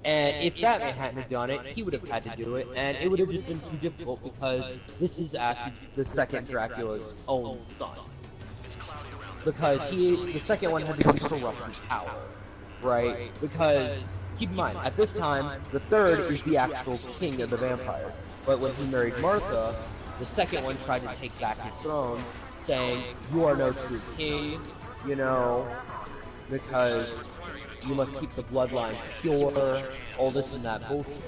And if Batman hadn't done it, he would have had to do it, and it would have just been too difficult because this is actually the second Dracula's own son. Because the second one had to be corrupt with power, right? Because, keep in mind, at this time, the third is the actual king of the vampires. But when he married Martha, the second one tried to take back his throne, saying, you are no true king, you know, because you must keep the bloodline pure, all this and that bullshit,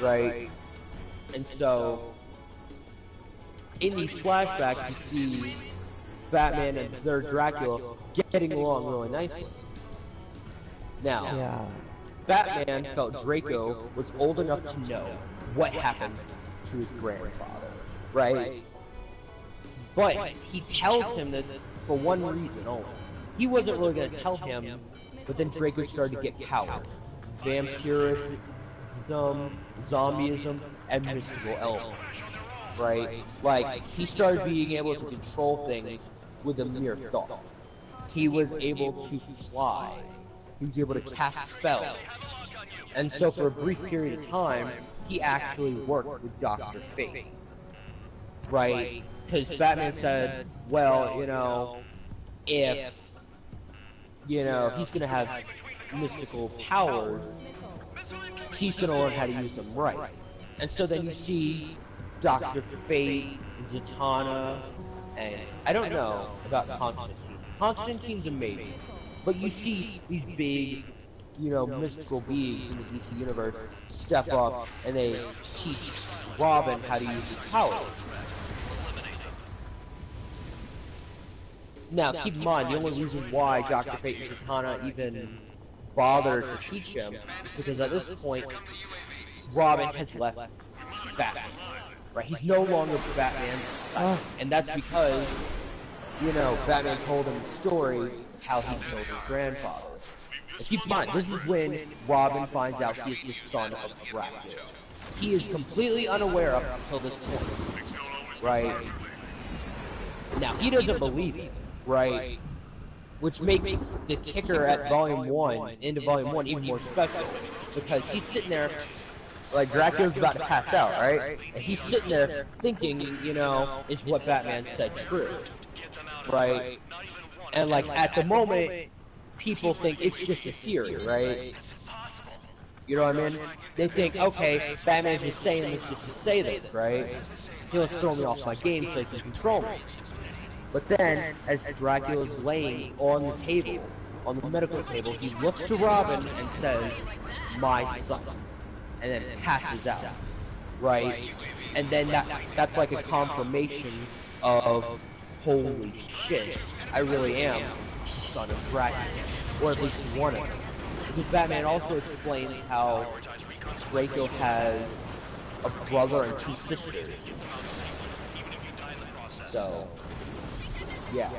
right? And so, in these flashbacks, you see Batman and their Dracula getting along really nicely. Now, Batman felt Draco was old enough to know what happened to his grandfather, right? But he tells him this for one reason only. He wasn't really going to tell him, but then Draco started to get powers. Vampirism, zombieism, and mystical elements, right? Like, he started being able to control things with a mere thought. He was able to fly. He was able to cast spells. And so for a brief period of time, he actually worked with Dr. Fate, right? Because Batman said, well, you know, if, you know, he's going to have mystical powers, he's going to learn how to use them right. And so then you see Dr. Fate, Zatanna, and I don't know about Constantine. Constantine's amazing, but you see these big, you know, mystical beings in the DC universe step up and they teach Robin how to use his powers. Now, keep in mind, the only reason why Dr. Fate and Zatanna even bother to teach him is because at this point, Robin has left Batman. Right? He's no longer Batman, and that's because, you know, Batman told him the story how he killed his grandfather. And keep in mind, this is when Robin finds out he is the son of Dracula. He is completely unaware up until this point, right? Now, he doesn't believe it, right? Which makes the kicker at Volume 1, into Volume 1, even more special, because he's sitting there, like, Dracula's about to pass out, right? And he's sitting there thinking, you know, is what Batman said true, right? And, like, at the moment, people think it's just a theory, right? You know what I mean? They think, okay, Batman's just saying this just to say this, right? He'll throw me off my game so he can control me. But then, as Dracula's laying on the table, on the medical table, he looks to Robin and says, my son. And then passes out, right? And then that's like a confirmation of, holy shit, I really am the son of Dracula, or at least one of them. Because Batman also explains how Draco has a brother and two sisters. So, yeah.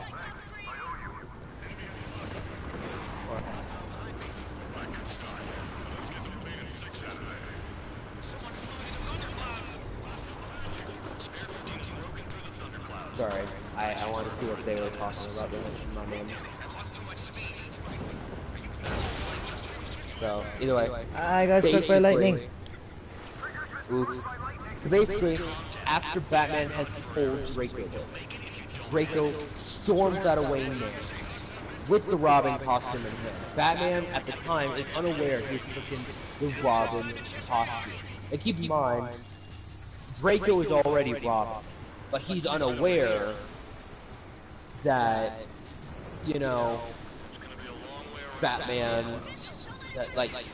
Sorry, I wanted to see what they were talking about. They mentioned my name. So, either way. I got struck by lightning. Oops. So basically, after Batman has told Draco this, Draco storms out of Wayne Manor with the Robin costume in hand. Batman, at the time, is unaware he's taken the Robin costume. And keep in mind, Draco is already Robin, but he's unaware that, you know, Batman,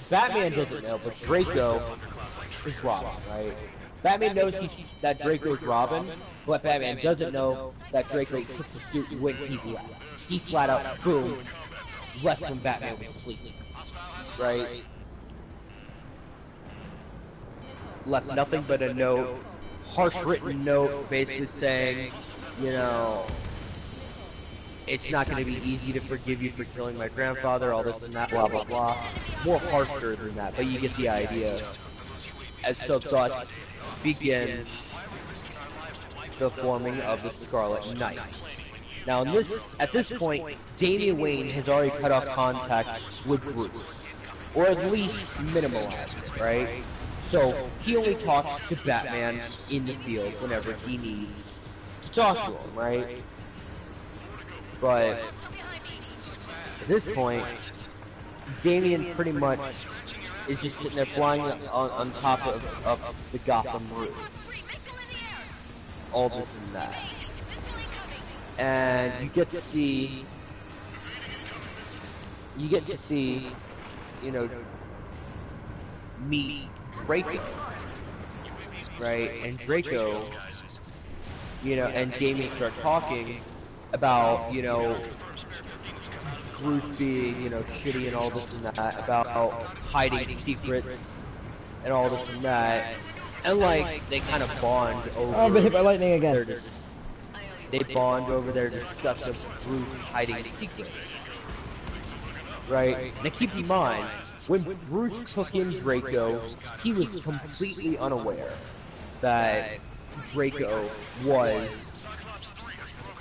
Batman doesn't know, but Draco is Robin, right? Batman knows that Draco is Robin, but Batman doesn't know that Draco took the suit when he left. He flat out, boom, left when Batman was sleeping, right? Left nothing but a note, harsh written note, basically saying, you know, it's not going to be easy to forgive you for killing my grandfather, all this and that, blah, blah, blah. More harsher than that, but you get the idea. And so thus begins the forming of the Scarlet Knight. Now, at this point, Damian Wayne has already cut off contact with Bruce, or at least minimalized it, right? So he only talks to Batman in the field whenever he needs to talk to him, right? But at this point, Damian pretty much is just sitting there flying on top of the Gotham roofs. All this and that. And you get to see, you know, meet Draco, right? And Draco, you know, and Damian start talking about, you know, Bruce being, you know, shitty and all this and that, about hiding secrets and all this and that, and like they kind of bond over. Oh, I've been hit by lightning again. They bond over their discussion of Bruce hiding secrets, right? Now keep in mind, when Bruce took in Draco, he was completely unaware that Draco was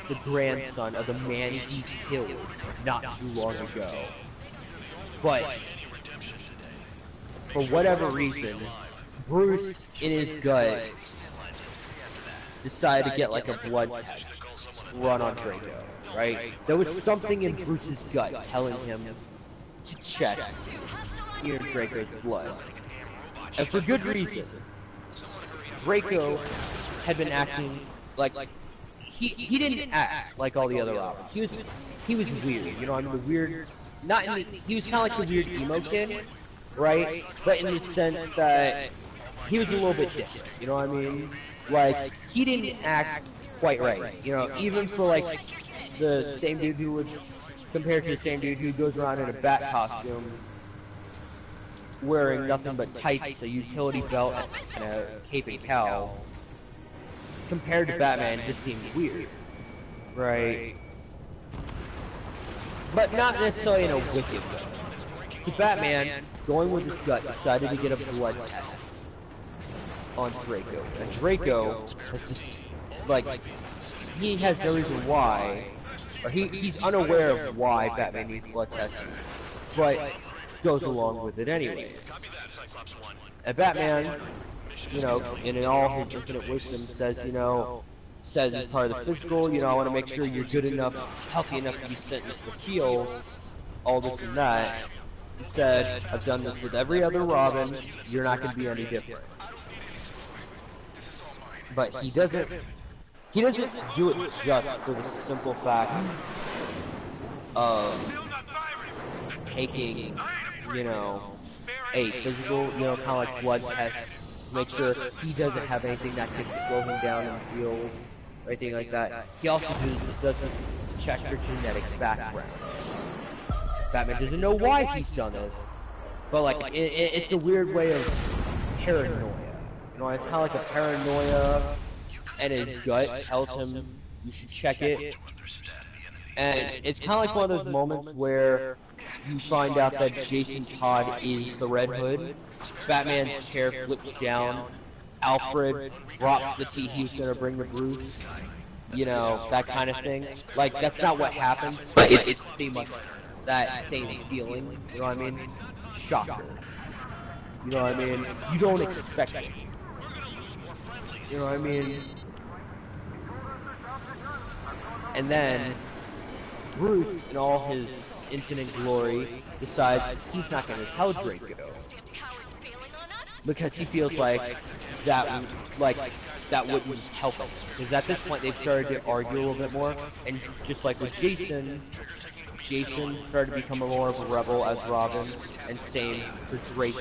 the grandson of the man he killed not too long ago. But for whatever reason, Bruce, in his gut, decided to get like a blood test run on Draco, right? There was something in Bruce's gut telling him to check Draco's blood. And for good reason. Draco had been acting like he didn't act like all the other Robins. He was weird, you know, I mean, the weird, not in the, he was kind of like the weird emo kid, right? But in the sense that he was a little bit different, you know what I mean? Like, he didn't act quite right, you know, even for like the same dude who would, compared to the same dude who goes around in a bat costume, wearing nothing but tights, a utility belt, and a cape and cowl. Compared to Batman, it just seemed weird, right? But not necessarily in a wicked way. To Batman, going with his gut, decided to get a blood test on Draco. And Draco has just, like, he has no reason why, or he's unaware of why Batman needs blood testing, but goes along with it anyways. And Batman, you know, in all his infinite wisdom, says, you know, says as part of the physical, you know, I want to make sure you're good enough, healthy enough to be sent into the field, all this and that. He said, I've done this with every other Robin, you're not going to be any different. But he doesn't do it just for the simple fact of taking, you know, a physical, you know, kind of like blood test, make sure he doesn't have anything that could slow him down in the field, or anything like that. He also does this to check their genetic background. Batman doesn't know why he's done this, but like, it's a weird way of paranoia. You know, it's kind of like a paranoia, and his gut tells him you should check it. And it's kind of like one of those moments where you find out that Jason Todd is the Red Hood. Batman's chair flips down. Alfred drops the tea he was going to bring to Bruce. You know, that kind of thing. Like, that's not what happened, but it's pretty much that same feeling. You know what I mean? Shocker. You know what I mean? You don't expect it. You know what I mean? And then Bruce, in all his infinite glory, decides he's not going to tell Draco because he feels like that wouldn't help him. Because at this point they've started to argue a little bit more, and just like with Jason started to become more of a rebel as Robin, and same for Draco,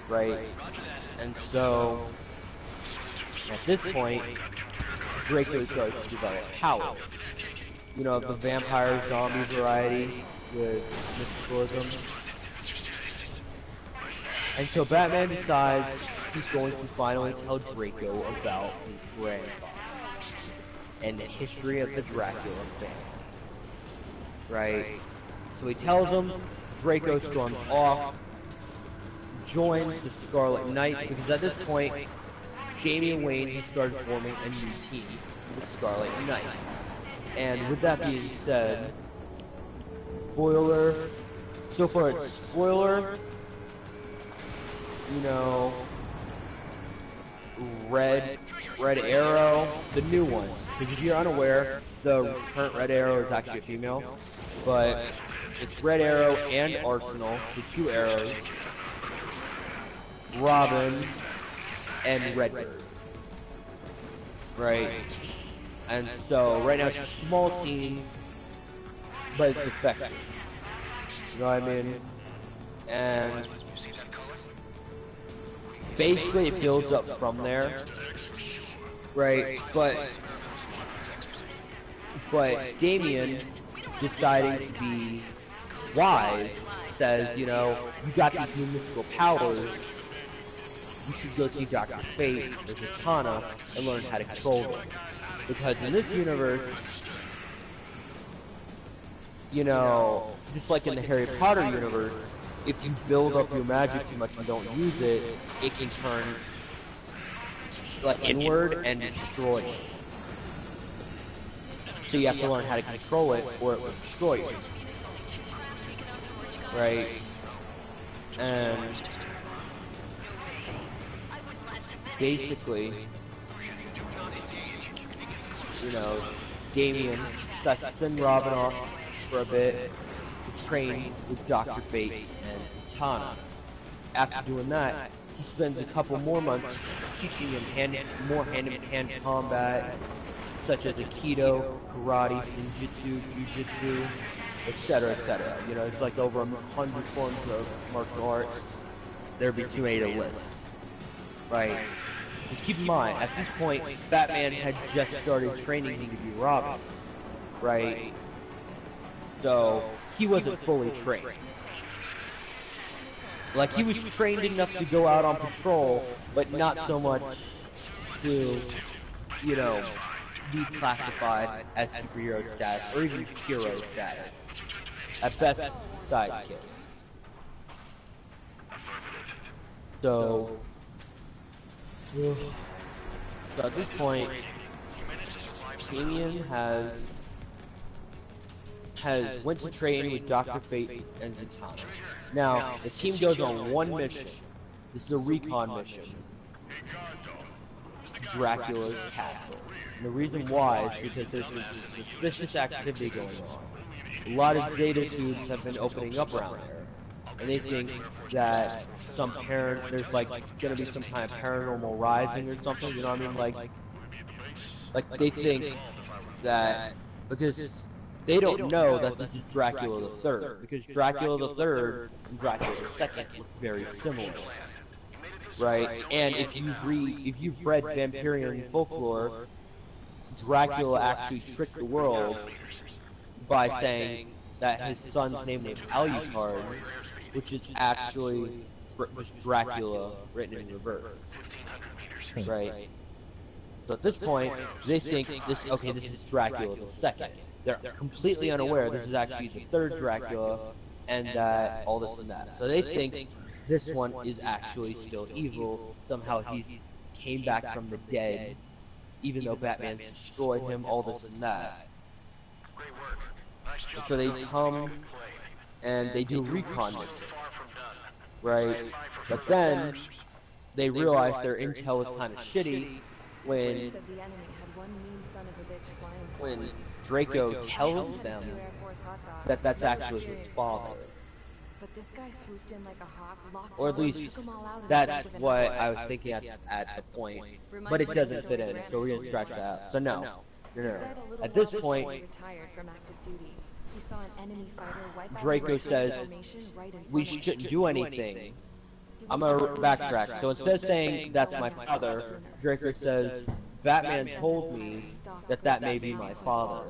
right? And so at this point, Draco starts to develop powers. You know, the vampire zombie variety with mysticalism. And so Batman decides he's going to finally tell Draco about his grandfather and the history of the Dracula family. Right? So he tells him, Draco storms off, joins the Scarlet Knight, because at this point, Damian Wayne has started forming a new team, the Scarlet Knights. And with that being said, spoiler, so far it's spoiler, you know, Red Arrow, the new one. Because if you're unaware, the current Red Arrow is actually a female, but it's Red Arrow and Arsenal, so 2 arrows, Robin, and Redbird. Right? And so, right now it's a small team, but it's effective. You know what I mean? And basically it builds up from there. Right? But Damien, deciding to be wise, says, you know, you got these new mystical powers, you should go see Dr. Fate or Zatanna and learn how to control them. Because in this universe, you know, just like in the Harry Potter universe, if you build up your magic too much and don't use it, it can turn like inward and destroy you. So you have to learn how to control it or it will destroy you. Right? And basically, you know, Damien decides to send Robin off for a bit to train with Dr. Fate and Zatanna. After doing that, he spends a couple more months teaching him more hand-to-hand combat, such as Aikido, Karate, Ninjutsu, Jiu-Jitsu, etc., etc. You know, it's like over 100 forms of martial arts. There'd be too many to list. Right? Just keep in mind, at this point, Batman had just started training him to be Robin. Right? So, he wasn't fully trained. Like, he was trained enough to go out on patrol, but not so much to, you know, be classified as superhero status, or even hero status. At best, sidekick. So at this point, Damien has went to train with Dr. Fate and Zatanna. Now, the team goes on one mission. This is a recon mission. Dracula's castle. And the reason why is because there's been suspicious activity going on. A lot of Zeta tubes have been opening up around there. And they think that there's like gonna be some kind of paranormal rising or something, you know what I mean? Like they think that, because they don't know that this is Dracula the Third, because Dracula the Third and Dracula the Second look very similar, right? And if you've read Vampirian folklore, Dracula actually tricked the world by saying that his son's name was Alucard, which is actually just Dracula written in reverse, right? So at this point, they think this is Dracula the Second. They're completely unaware this is actually the third Dracula, and that all this and that. So they think this one is actually still evil. Somehow he came back from the dead, even though Batman's destroyed him, all this and that. And so they come and they do recon missions, right? But then they realize their intel is kind of shitty when Draco tells them that that's actually his father. Or at least that's what I was thinking at the point, but it doesn't fit in, so we're gonna scratch that out. So no. At this point, Draco says we shouldn't do anything. I'm gonna backtrack. So instead of saying that's my father, Draco says Batman told me that may be my father.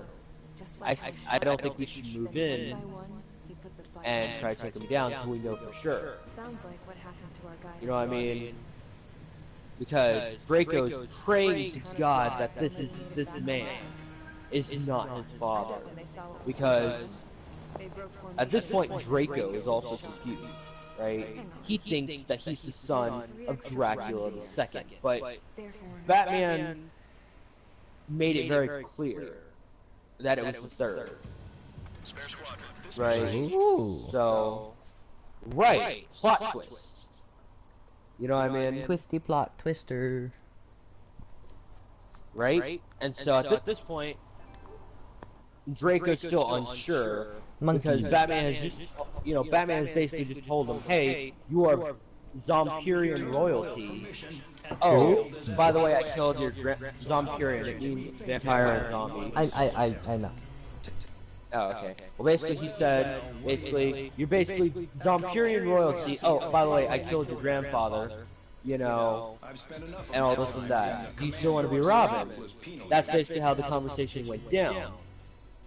I don't think we should move in and try to take him down until we know for sure. You know what I mean? Because Draco's praying to God that this man is not his father. Because at this point, Draco is also confused, right? He thinks that he's the son of Dracula the Second, but Batman made it very clear that it was the third. Right. Ooh. So, right, plot twist. You know what I mean? Twisty plot twister. Right? And so at this point, Draco's still unsure because Batman has just, Batman has basically just told him, hey, you are Zompirian royalty. Oh, by the way, I killed your Zompirian. It means vampire and zombie. I know. Oh, okay. Well, basically, he said, you're basically Zompirian royalty. Oh, by the way, I killed your grandfather. And all this and that. Do you still want to be Robin? That's basically how the conversation went down.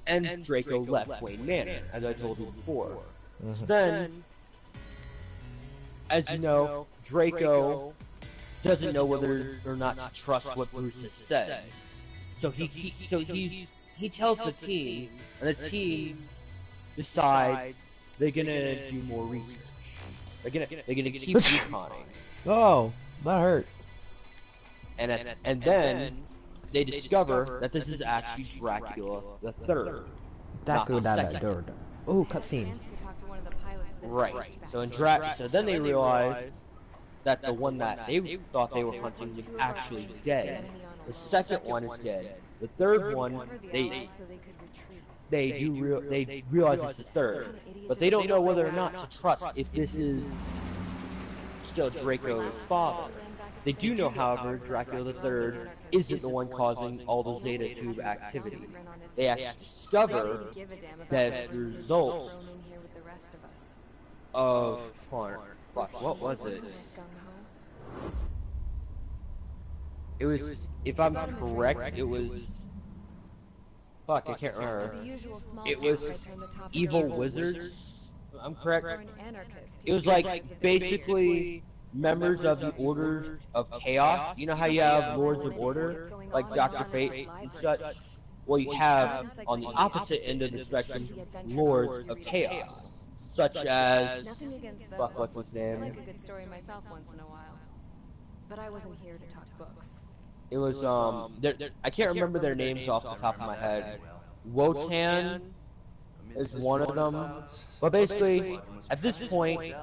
And Draco left Wayne Manor, as I told you before. So then, as you know, Draco doesn't know whether or not to trust what Bruce has said. So he tells the team, and the team decides they're gonna do more research. They're gonna keep reconning. Oh, that hurt. And then they discover that this is actually Dracula the Third. Oh, cutscene. Right. So then they realize that the one that they thought they were hunting was actually dead. The second one is dead. The third one, they realize it's the third, but they don't know whether or not to trust if this is still Draco's father. They do know, however, Dracula III isn't the one causing all the Zeta Tube activity. They actually discover that it's the result of... Fuck, what was it? It was, if I'm correct, it was... Fuck, I can't remember. It was evil wizards. I'm correct. It was like basically members of the Orders of Chaos. You know how you have Lords of Order, like Dr. Fate and such? Well, you have on the opposite end of the spectrum Lords of Chaos, such as fuck, what's his name? I like a good story myself once in a while, but I wasn't here to talk books. It was I can't remember their names off the top of my head. Wotan is one of them. But basically, at this point,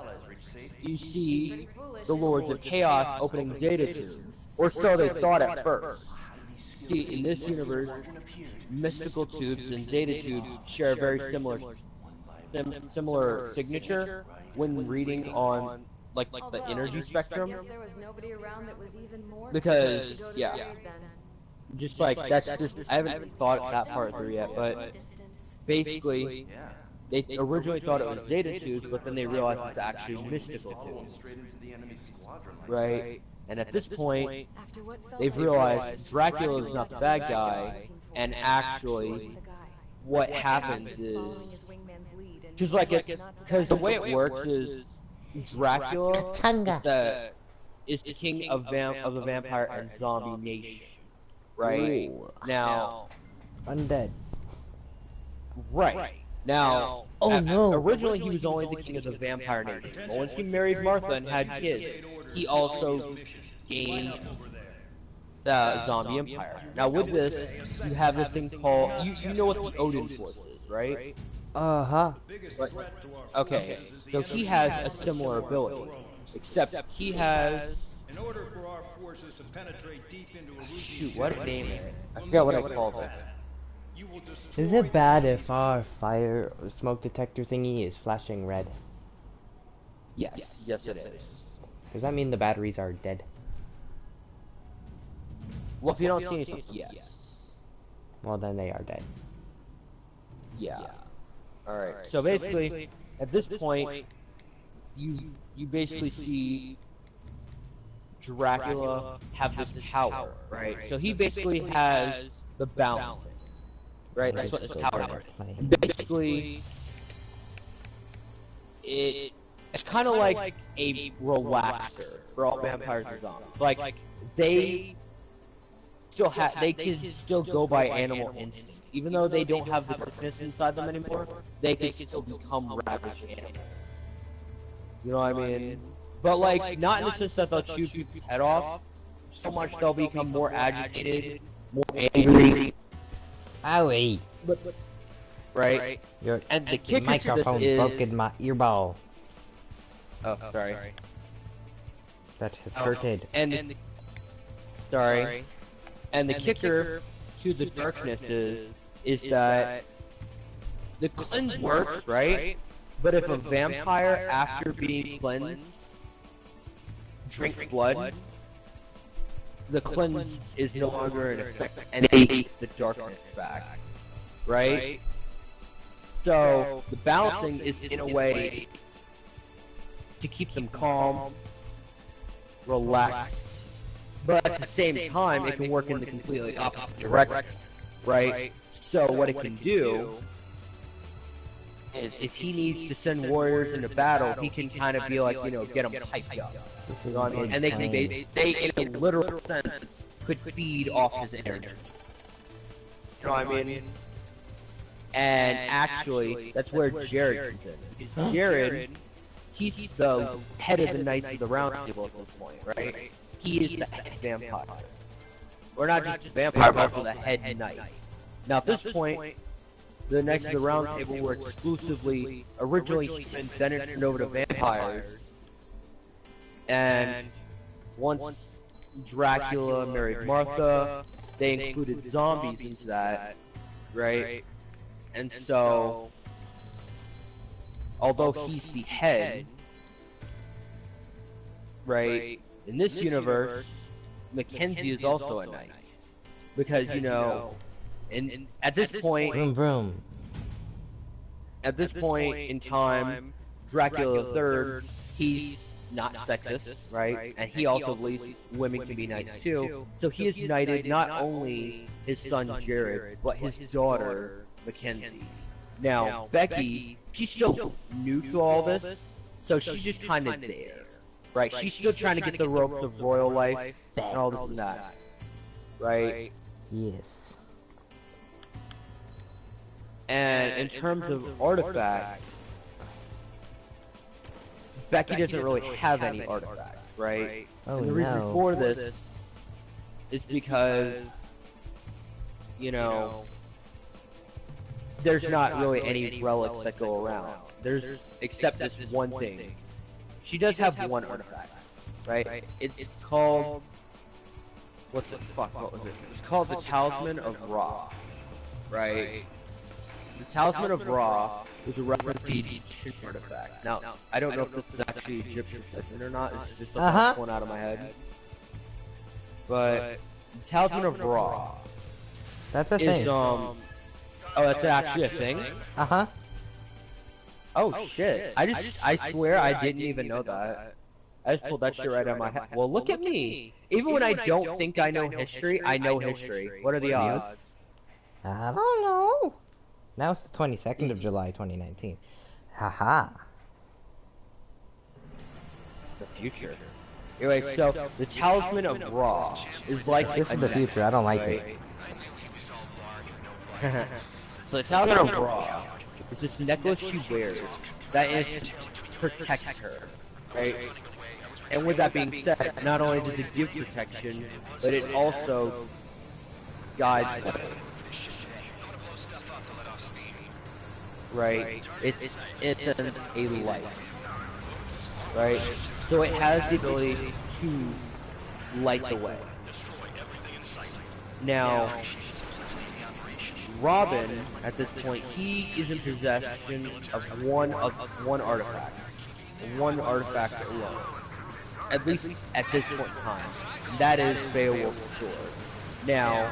you see the Lords of Chaos opening Zeta Tubes, or so they thought at first. See, in this universe, mystical tubes and Zeta Tubes share a very similar signature when reading on like the energy spectrum. Because just like that's just I haven't thought that part through yet, but basically they originally thought it was Zeta Tubes, but then they realized it's actually mystical tubes. Right? And at this point, they've realized Dracula is not the bad guy, and actually what happens is just like because the way it works is Dracula is the king of the vampire and zombie nation, right? Ooh. Now, Undead. right. Now, originally he was only the king of the vampire nation, but once he married Martha and had kids, he also gained the zombie empire. Now with this, you have this thing called, you know what the Odin Force is, right? Uh-huh. Okay, so he has a similar ability, except he has... In order for our forces to penetrate deep into a Shoot, what name is it? I forgot what I called it. Is it bad if our fire or smoke detector thingy is flashing red? Yes, yes it is. Does that mean the batteries are dead? Well, if you don't see anything, yes. Well, then they are dead. Yeah. Alright, so basically, at this point, you basically see Dracula have this power, right? So he basically has the balance, right? That's what the power is. And basically, it's kind of like a relaxer for all vampires and zombies. Like, they can still go by animal instinct. Even though they don't have the quickness inside them anymore, they can still become ravaged animals. You know what I mean? But like, not in the sense that they'll shoot people's head off, so much they'll become more agitated, more angry. Owie. right? And the kicker to this microphone is... broke in my earball. Oh, sorry. That has hurted. And sorry. And the kicker to the darkness is that the cleanse works, right? But if a vampire, after being cleansed, drinks blood, the cleanse is no longer in effect, and they take the darkness back, right? So the balancing is in a way to keep them calm, relaxed, but at the same time it can work in the completely opposite direction, right? So what it can do is if he needs to send warriors into battle, he can kind of be like, you know, get them hyped up. You know what I mean? And they in a literal sense, could feed off his energy. You know what I mean? And actually, that's where Jared comes in. Because Jared, he's the head of the Knights of the Round Table at this point, right? He is the head vampire. Or not just vampire, but also the head knight. Now at this point, the Knights of the Round Table were exclusively, originally human, then it turned over to vampires. And once Dracula married Martha, they included zombies into that, right? And so, although he's the head, right, in this universe, Mackenzie is also a knight. Because, you know, at this point, Vroom vroom. at this point in time, Dracula III, he's not sexist, right? And he also believes women can be knights too. So he has knighted not only his son Jared, but his daughter Mackenzie. Now, Becky, she's still new to all this, so she's just kind of there, right? She's still trying to get the ropes of royal life and all this and that, right? Yes. And in terms of artifacts, Becky doesn't really have any artifacts, right? Oh, and the reason no. for this is because, you know, there's not really any relics that go around. There's, except this one thing. She does have one artifact, right? It's called, what was it? It's called the Talisman of Ra, right? The Talisman of Ra is a reference to Egyptian artifact. Now, I don't know if this is actually Egyptian or not, it's just something that's going out of my head. But, the Talisman of Ra That's a is, thing. oh, that's actually a thing? Uh-huh. Oh shit, I swear I didn't even know that. I just pulled that shit right out of my head. Well, look at me! Even when I don't think I know history, I know history. What are the odds? I don't know. Now it's the 22nd of July, 2019. Haha. The future. Anyway, so the Talisman of Ra is like This is the future. I don't like it. So the Talisman of Ra is this necklace she wears that is protects her, right? And with that being said, not only does it give protection, but it also guides her. Right? It's in a sense a light. Right? So it has the ability to light the way. Now, Robin, at this point, he is in possession of one artifact. One artifact alone. At least at this point in time. And that is Beowulf's sword. Now,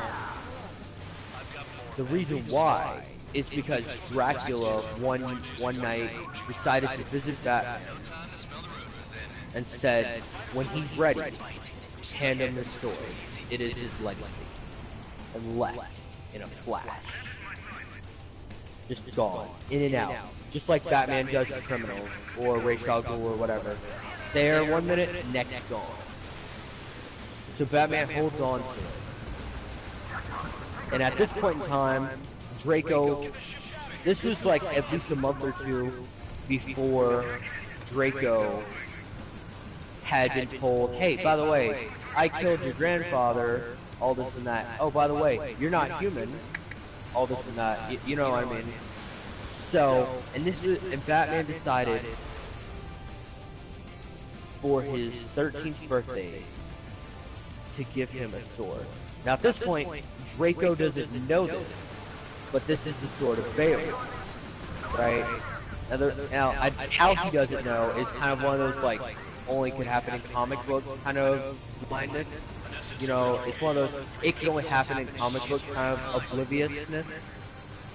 the reason why is because Dracula one night decided to visit Batman and said, when he's ready, hand him the sword. It is his legacy. And left in a flash. Just gone. In and out. Just like Batman does to criminals, or Ra's al Ghul or whatever. There 1 minute, next gone. So Batman holds on to it. And at this point in time, Draco, this was like at least a month or two before Draco had been told, hey, by the way, I killed your grandfather, all this and that. Oh, by the way, you're not human. all this and that. You know what I mean? So, and Batman decided for his 13th birthday to give him a sword. Now at this point, Draco doesn't know this, but this is the sword of Beowulf, right? Now, how he doesn't know is kind of one of those, like, only could happen in comic book kind of blindness. You know, it's one of those, it can only happen in comic books kind of obliviousness,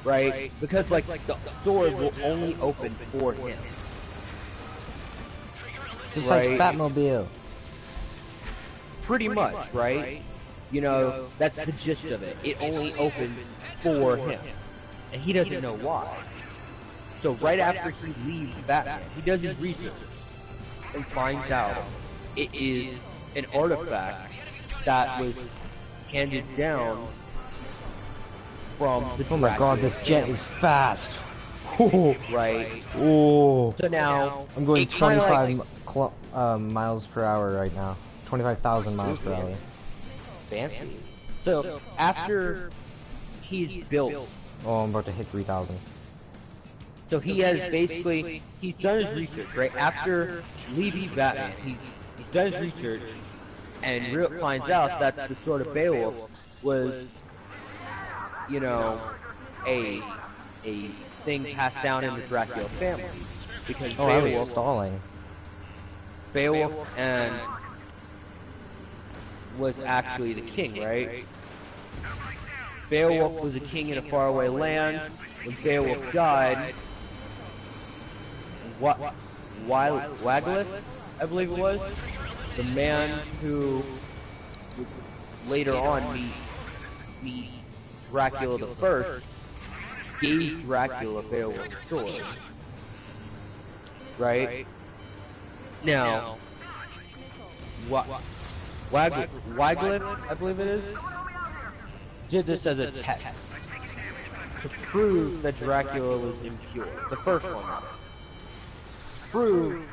right? Because, like, the sword will only open for him. Just like Batmobile. Pretty much, right? You know, that's the gist of it. It only opens for him. And he doesn't know why. So right after he leaves Batman, he does his research and finds out it is an artifact that was handed down from the Oh my god, this jet is fast. Right? Oh. So now I'm going 25 miles per hour right now. 25,000 miles per hour. Fancy. So after he's built, oh, I'm about to hit 3,000. so he has basically, he's done his research, right? After leaving Batman, he's done his research and finds out that the Sword of Beowulf was, you know, a thing passed down in the Dracula family. Because Beowulf and was actually the king, right? Beowulf was a king in a faraway land. When Beowulf died, Waglith, I believe it was, the man who would later on meet Dracula the First, gave Dracula Beowulf's sword. Right? Now, Waglith, I believe it is, did this as a test to prove that Dracula was impure. The first one, rather. Prove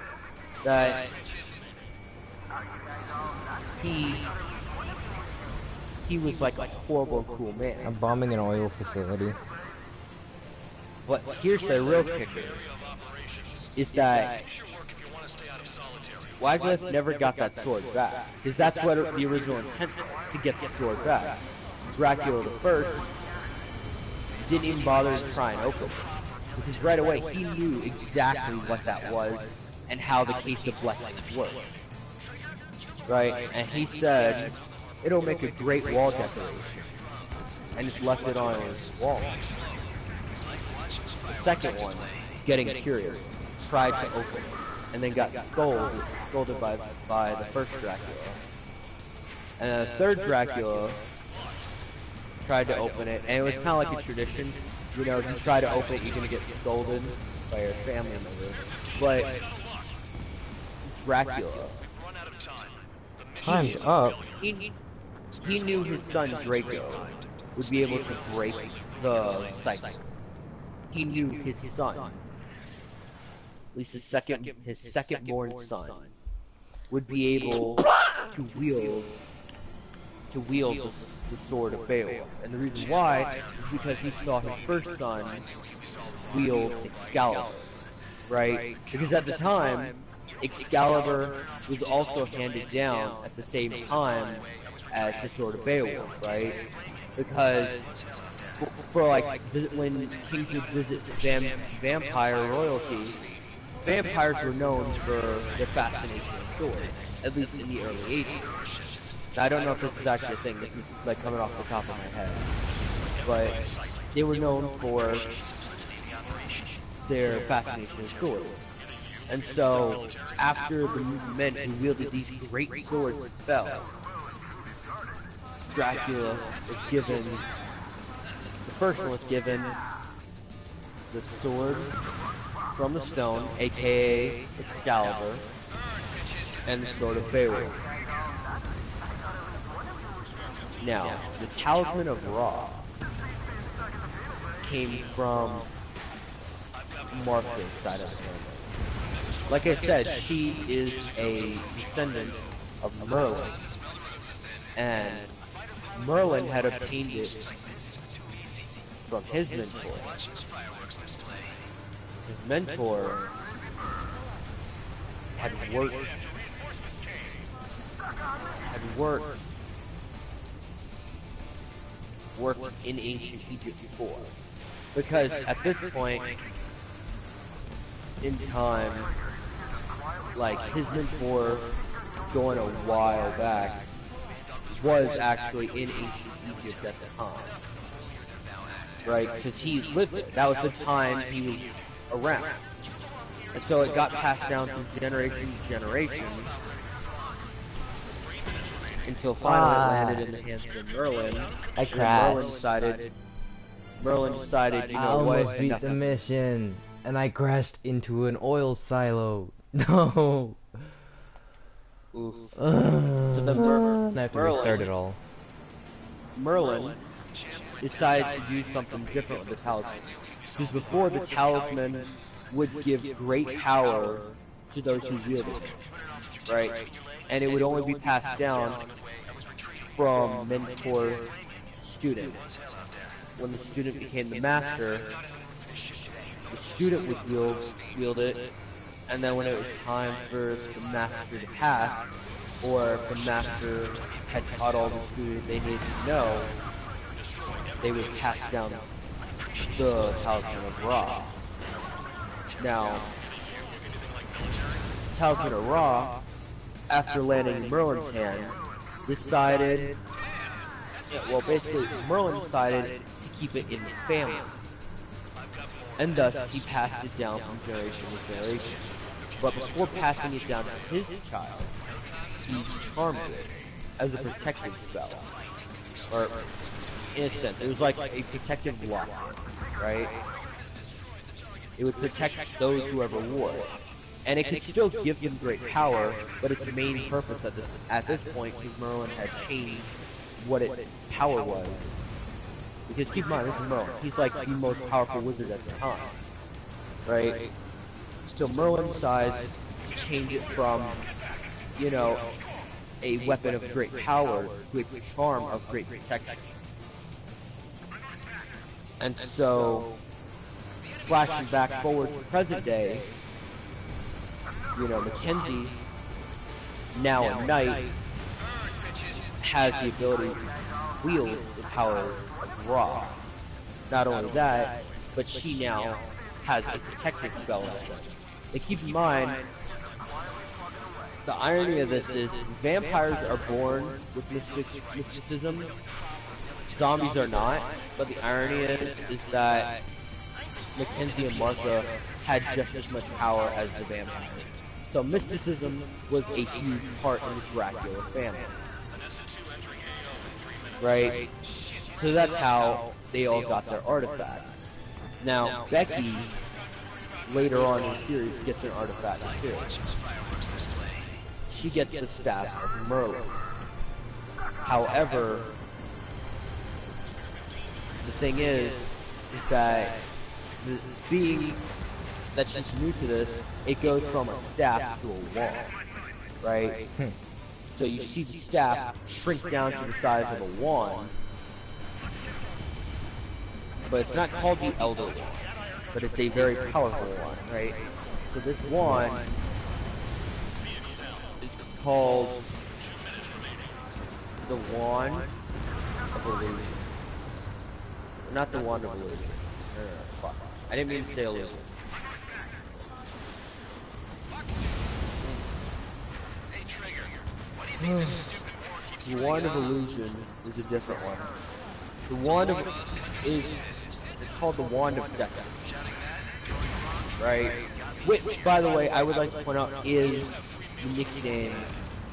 that he was like a horrible and cruel man. I'm bombing an oil facility. But here's the real kicker, is that Waglith never got that sword back, because that's what the original intent was, to get the sword back. Dracula the First didn't even bother to try and open it, because right away he knew exactly what that was and how the Case of Blessings worked. Right? And he said, it'll make a great wall decoration, and just left it on his wall. The second one, getting curious, tried to open it, and then got scolded by the first Dracula. And then the third Dracula tried to open it, and it was kind of like a tradition. You know, if you try to open it, you're gonna get scolded by your family member. But Dracula, Time's up. he knew his son Draco would be able to break the cycle. He knew his son, at least his second-born son, would be able to wield the sword of Beowulf. And the reason why is because he saw his first son wield Excalibur, right? Because at the time, Excalibur was also handed down at the same time as the sword of Beowulf, right? Because for like when kings would visit vampire royalty, vampires were known for their fascination with swords, at least in the early 80s. Now, I don't know if this is actually a thing, this is like coming off the top of my head, but they were known for their fascination with swords. And so, after the men who wielded these great swords fell, Dracula was given, the first one was given the sword from the stone, aka Excalibur, and the sword of Beowulf. Now, the Talisman of Ra came from Martha's side of the family. Like I said, she is a descendant of Merlin, and Merlin had obtained it from his mentor. His mentor had worked in ancient Egypt before. Because at this point in time, like, his mentor, going a while back, was actually in ancient Egypt at the time. Right? Because he lived it. That was the time he was around. And so it got passed down from generation to generation until finally it landed in the hands of Merlin. I crashed. Merlin decided, you I know what? almost beat the mission, and I crashed into an oil silo. No. Oof. So then I have to restart it all. Merlin decided to do something different with the talisman. Because before, the talisman would give great power to those who wielded it, right? And it would only be passed down from mentor to student. When the student became the master, the student would wield it, and then when it was time for the master to pass, or if the master had taught all the students they needed to know, they would pass down the Talisman of Ra. Now, Talisman of Ra, after landing in Merlin's hand, decided, basically Merlin decided to keep it in the family. And thus, he passed it down from generation to generation. But before passing it down to his child, he charmed it as a protective spell. Or, in a sense, it was like a protective lock, right? It would protect those who ever wore it. And it could still give them great power, but its main purpose at this point, because Merlin had changed what its power was. Because keep in mind, this is Merlin. He's like the most powerful wizard at the time, right? So Merlin decides to change it from, you know, a weapon of great power to a charm of great protection. And so, flashing back forward to present day, you know, Mackenzie, now at night, has the ability to wield the powers of Ra. Not only that, but she now has a protective spell in it. And keep in mind, the irony of this is vampires are born with mysticism, zombies are not, but the irony is that Mackenzie and Martha had just as much power as the vampires. So mysticism was a huge part of the Dracula family. Right? So that's how they all got their artifacts. Now, Becky, later on in the series, gets an artifact too. She gets the Staff of Merlin. However, the thing is that being that she's new to this, it goes from a staff to a wand, right? So you see the staff shrink down to the size of a wand, but it's not called the Elder Wand, but it's a very powerful one, right? So this wand is called the Wand of Illusion. Not the Wand of Illusion. No, fuck. I didn't mean to say illusion. The Wand of Illusion is a different one. The Wand of it's called the Wand of Destiny, right? Which, by the way, I would like to point out is the nickname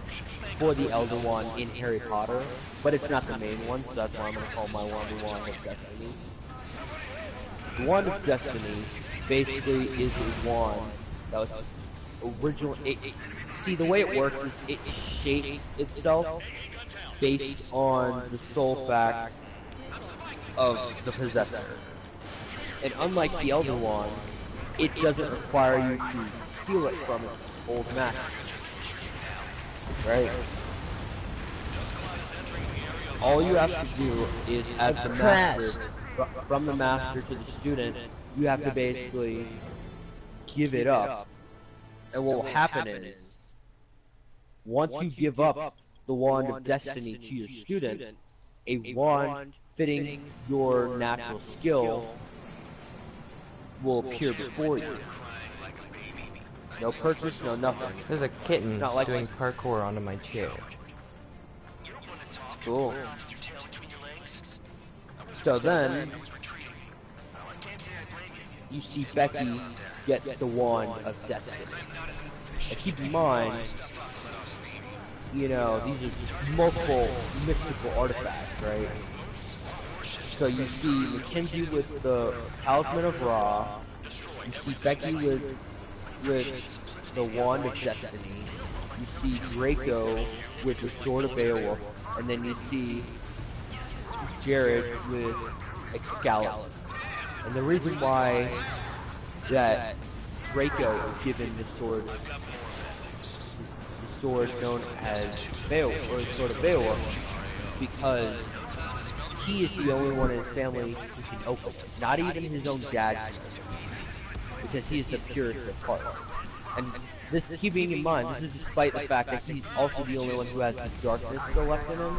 for the Elder Wand in Harry Potter, but it's not the main one, so that's why I'm going to call my wand the Wand of Destiny. The Wand of Destiny basically is a wand that was originally. See, the way it works is it shapes itself based on the soul fact of the possessor. And unlike the Elder Wand, it doesn't require you to steal it from its old master. Right? All you have to do is, as the master, from the master to the student, you have to basically give it up. And what will happen is, once you give up the wand of destiny to your student, a wand fitting your natural skill will appear before you. No purchase, no nothing. There's a kitten Not like doing parkour onto my chair. Cool. So then, you see Becky get the wand of destiny. Now keep in mind, you know, these are multiple mystical artifacts, right? So you see Mackenzie with the Talisman of Ra, you see Becky with the Wand of Destiny, you see Draco with the Sword of Beowulf, and then you see Jared with Excalibur. And the reason why that Draco is given the sword known as Beowulf, or the Sword of Beowulf, because he is the only one in his family who can open it. Not even his own dad, because he is the purest of heart. And this, keeping in mind, this is despite the fact that he's also the only one who has the darkness still left in him.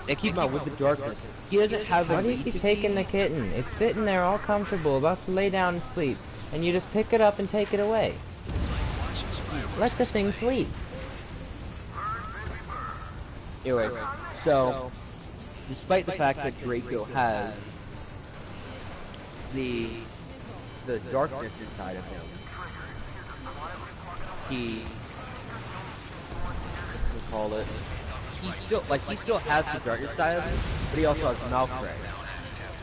And keep in mind, with the darkness, he doesn't have the Why do you keep taking the kitten? It's sitting there all comfortable, about to lay down and sleep, and you just pick it up and take it away. Let the thing sleep. Anyway, so, despite the fact that Draco has the darkness inside of him, he still has the darkness side of him, but he also has Malcraig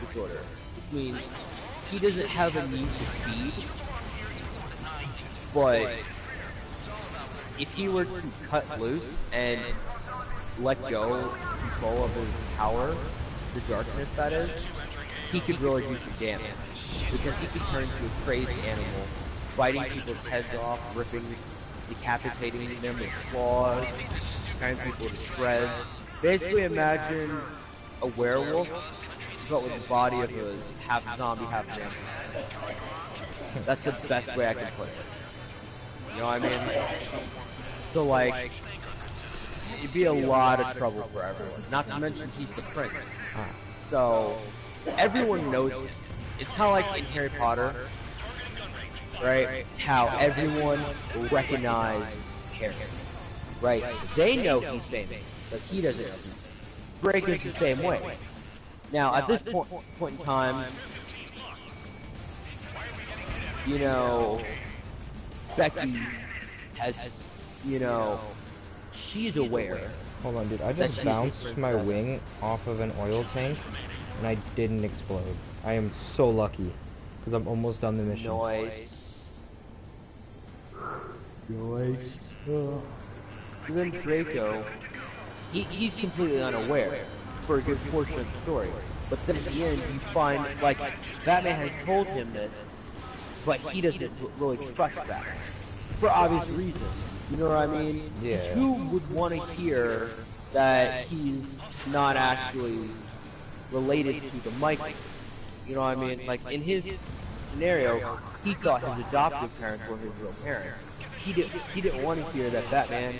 disorder, which means he doesn't have a need to feed, but if he were to cut loose and let go control of his power, the darkness that is, he could really do some damage, because he could turn into a crazy animal, biting people's heads off, ripping, decapitating them with claws, tearing people to shreds. Basically imagine a werewolf, but with the body of a half zombie, half vampire. That's the best way I can put it. You know what I mean? So like, it'd be a lot of trouble for everyone. Not to mention he's the prince. So, everyone knows him. It's kind of like in Harry Potter, right? How everyone recognized Harry, right? They know he's famous, but he doesn't know he's famous. Draco's the same way. Now, at this point in time, you know, Becky has, you know, she's aware. Hold on, dude. I just bounced my wing off of an oil tank, and I didn't explode. I am so lucky, because I'm almost done the mission. Noise. Even Draco, he's completely unaware for a good portion of the story. But then at the end, you find, like, Batman has told him this, but he doesn't really trust Batman. For obvious reasons. You know what I mean? Yeah. Who would want to hear that he's not actually related to the Michael? You know what I mean? Like, in his scenario, he thought his adoptive parents were his real parents. He didn't want to hear that Batman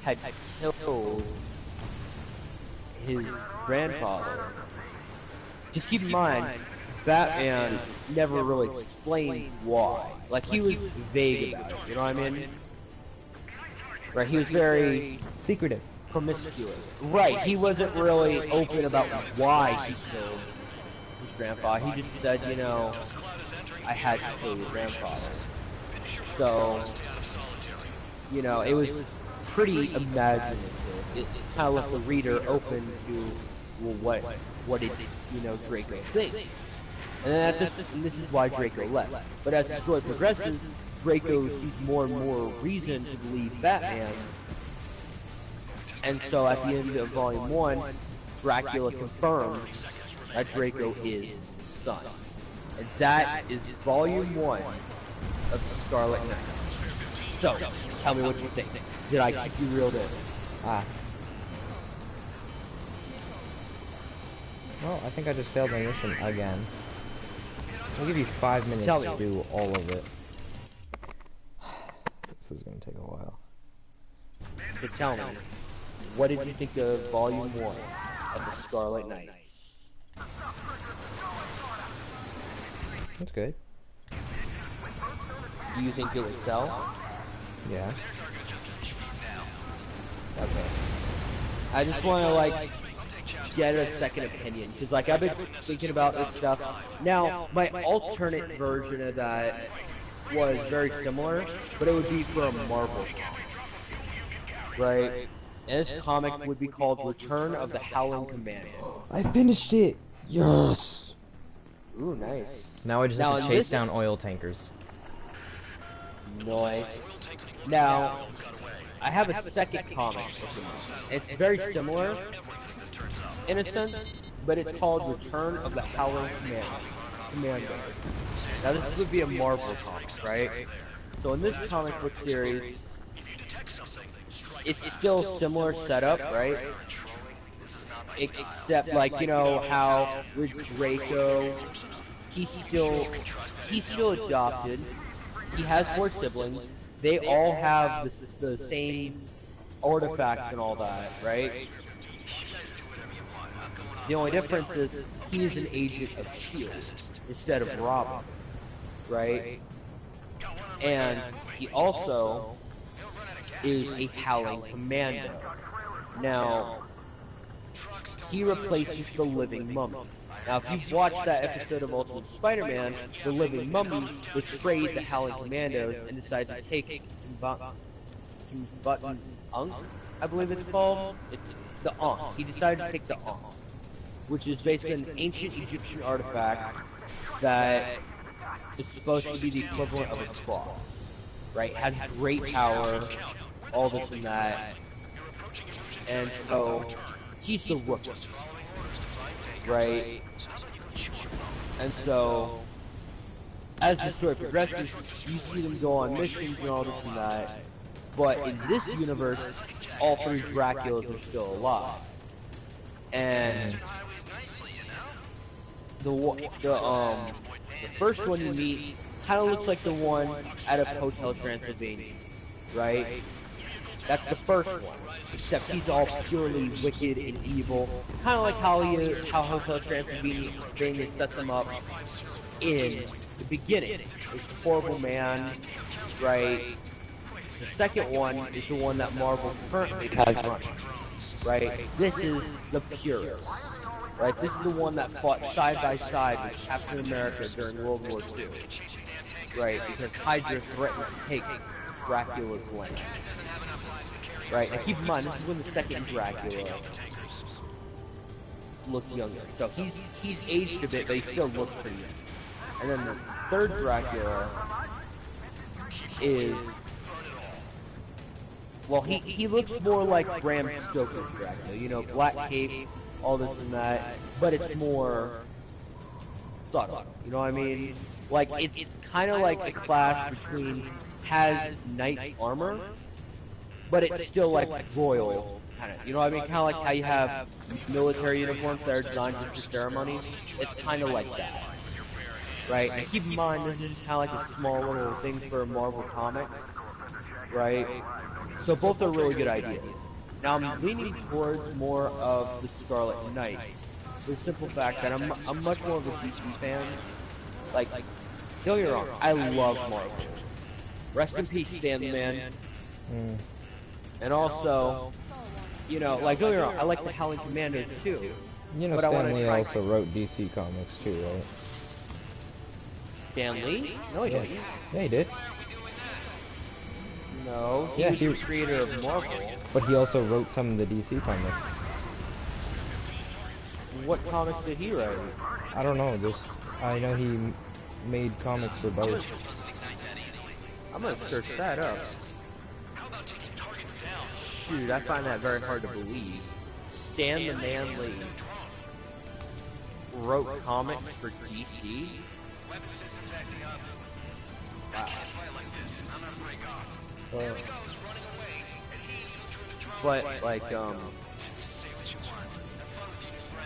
had killed his grandfather. Just keep in mind, Batman never really explained why. Like, he was vague about it, you know what I mean? Right, he was very secretive, promiscuous. Right, he wasn't really open about why he killed his grandfather. He just said, you know, I had to kill your grandfather. So, you know, it was pretty imaginative. It kind of left the reader open to, well, what did, you know, Draco think? And this is why Draco left. But as the story progresses, Draco sees more and more reason to believe Batman. And so at the end of Volume 1, Dracula confirms that Draco is his son. And that is Volume 1 of the Scarlet Knight. So, tell me what you think. Did I keep you reeled in? Well, I think I just failed my mission again. I'll give you 5 minutes to do all of it. This is gonna take a while. So tell me, what did you think of Volume 1 of the Scarlet Knights? That's good. Do you think it would sell? Yeah. Okay. I just want to, like, get a second opinion, because, like, I've been thinking about this stuff. Now, my alternate version of that was very similar, but it would be for a Marvel comic, right? And this comic would be called Return of the Howling Commando. I finished it! Yes! Ooh, nice. Now I just have to chase down oil tankers. Nice. Now, I have a second comic. It's very similar, in a sense, but it's called Return of the Howling Commando. Now, this would be a Marvel comic, right? So in this comic book series, it's still similar setup, right? Except, like, you know how with Draco, he's still adopted. He has 4 siblings. They all have the same artifacts and all that, right? The only difference is he's an agent of S.H.I.E.L.D. instead of Robin, right? And he also is a Howling Commando. Now, he replaces the Living Mummy. Now, if you've watched that episode of Ultimate Spider-Man, the Living Mummy betrayed the Howling Commandos and decided to take Buttons Ankh, I believe it's called. The Ankh. He decided to take the Ankh, which is basically an ancient Egyptian artifact that is supposed to be the equivalent of a cross, right? Has great power, all this and that. And so, he's the rookie, right? And so, as the story progresses, you see them go on missions and all this and that. But in this universe, all 3 Draculas are still alive. And the first one you meet kind of looks like the one out of Hotel Transylvania, right? That's the first one, except he's all purely wicked and evil, kind of like how Hotel Transylvania sets him up in the beginning. He's a horrible man, right? The second one is the one that Marvel currently has running, right? This is the purist, right? This is the one that fought side by side with Captain America during World War II, right? Because Hydra threatened to take Dracula's land. Right, and keep in mind, this is when the second Dracula looked younger. So he's aged a bit, but he still looks pretty young. And then the third Dracula is... Well, he looks more like Bram Stoker's Dracula. You know, black cape, all this and that. But it's more subtle. You know what I mean? Like, it's kind of like a clash between has knight's armor, but it's still like royal, kind of. You know what I mean? Kind of like how you have military uniforms that are designed just for ceremonies. It's kind of like that, right? And keep in mind, this is just kind of like a small little thing for Marvel Comics, right? So both are really good ideas. Now I'm leaning towards more of the Scarlet Knights, for the simple fact that I'm much more of a DC fan. Like, don't get me wrong, I love Marvel. Rest in peace, Stan the Man. And also, you know, like, don't get me wrong, I like the Howling Commandos too. You know, Stan Lee also wrote DC Comics too, right? Stan Lee? No, he didn't. Yeah, he did. No, he was the creator of Marvel. But he also wrote some of the DC comics. What comics did he write? I don't know, I know he made comics for both. I'm gonna search that up. Shoot, I find that very hard to believe. Stan the Man Lee wrote comics for DC? Wow. But, like,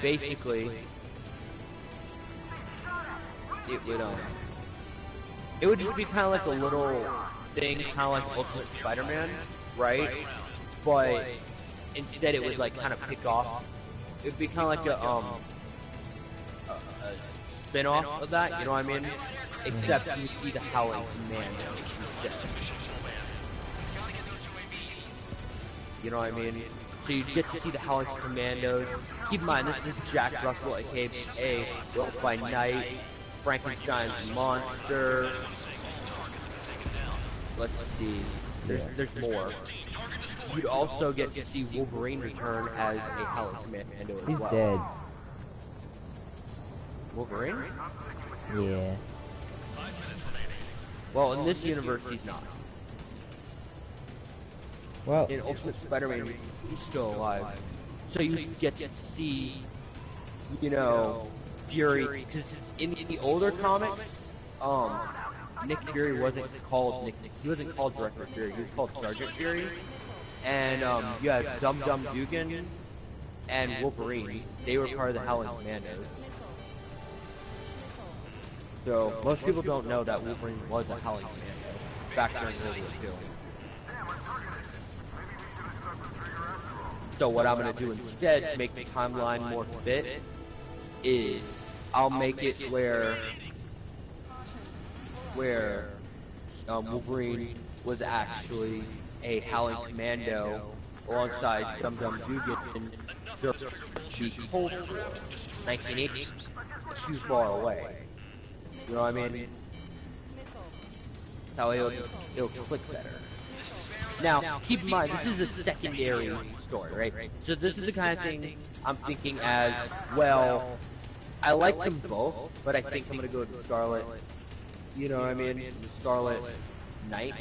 basically, it would just be kind of like a little thing, kind of like Ultimate Spider-Man, right? But instead it would like kind of pick off. It would be kind of like a spin-off of that, you know what I mean? Except you see the Howling Commando instead. You know what I mean? So you get to see the Howling Commandos. Keep in mind, this is Jack Russell, aka Wolf by Night, Frankenstein's monster. Let's see. There's more. You'd also get to see Wolverine return as a Howling Commando as well. He's dead. Wolverine? Yeah. Well, in this universe, he's not. Well, In Ultimate Spider-Man, he's still alive. So you get to see, you know, Fury, because in the older comics, Nick Fury wasn't called he wasn't called Director Fury, he was called Sergeant Fury. And you had Dum Dum Dugan and Wolverine. They were part of the Howling Commandos. So most people don't know that Wolverine was a Howling Commando back during World War II. So what I'm gonna do instead to make the timeline more fit is I'll make it where Wolverine was actually a Howling Commando alongside Dum Dum Dugan during the Cold War, 1980. Too far away. You know what I mean? That way it'll click better. Now, keep in mind, this is a secondary story, right? So this is the kind of thing I'm thinking as, well, I like them both, but I think I'm gonna go with the Scarlet, you know what I mean? The Scarlet Knight.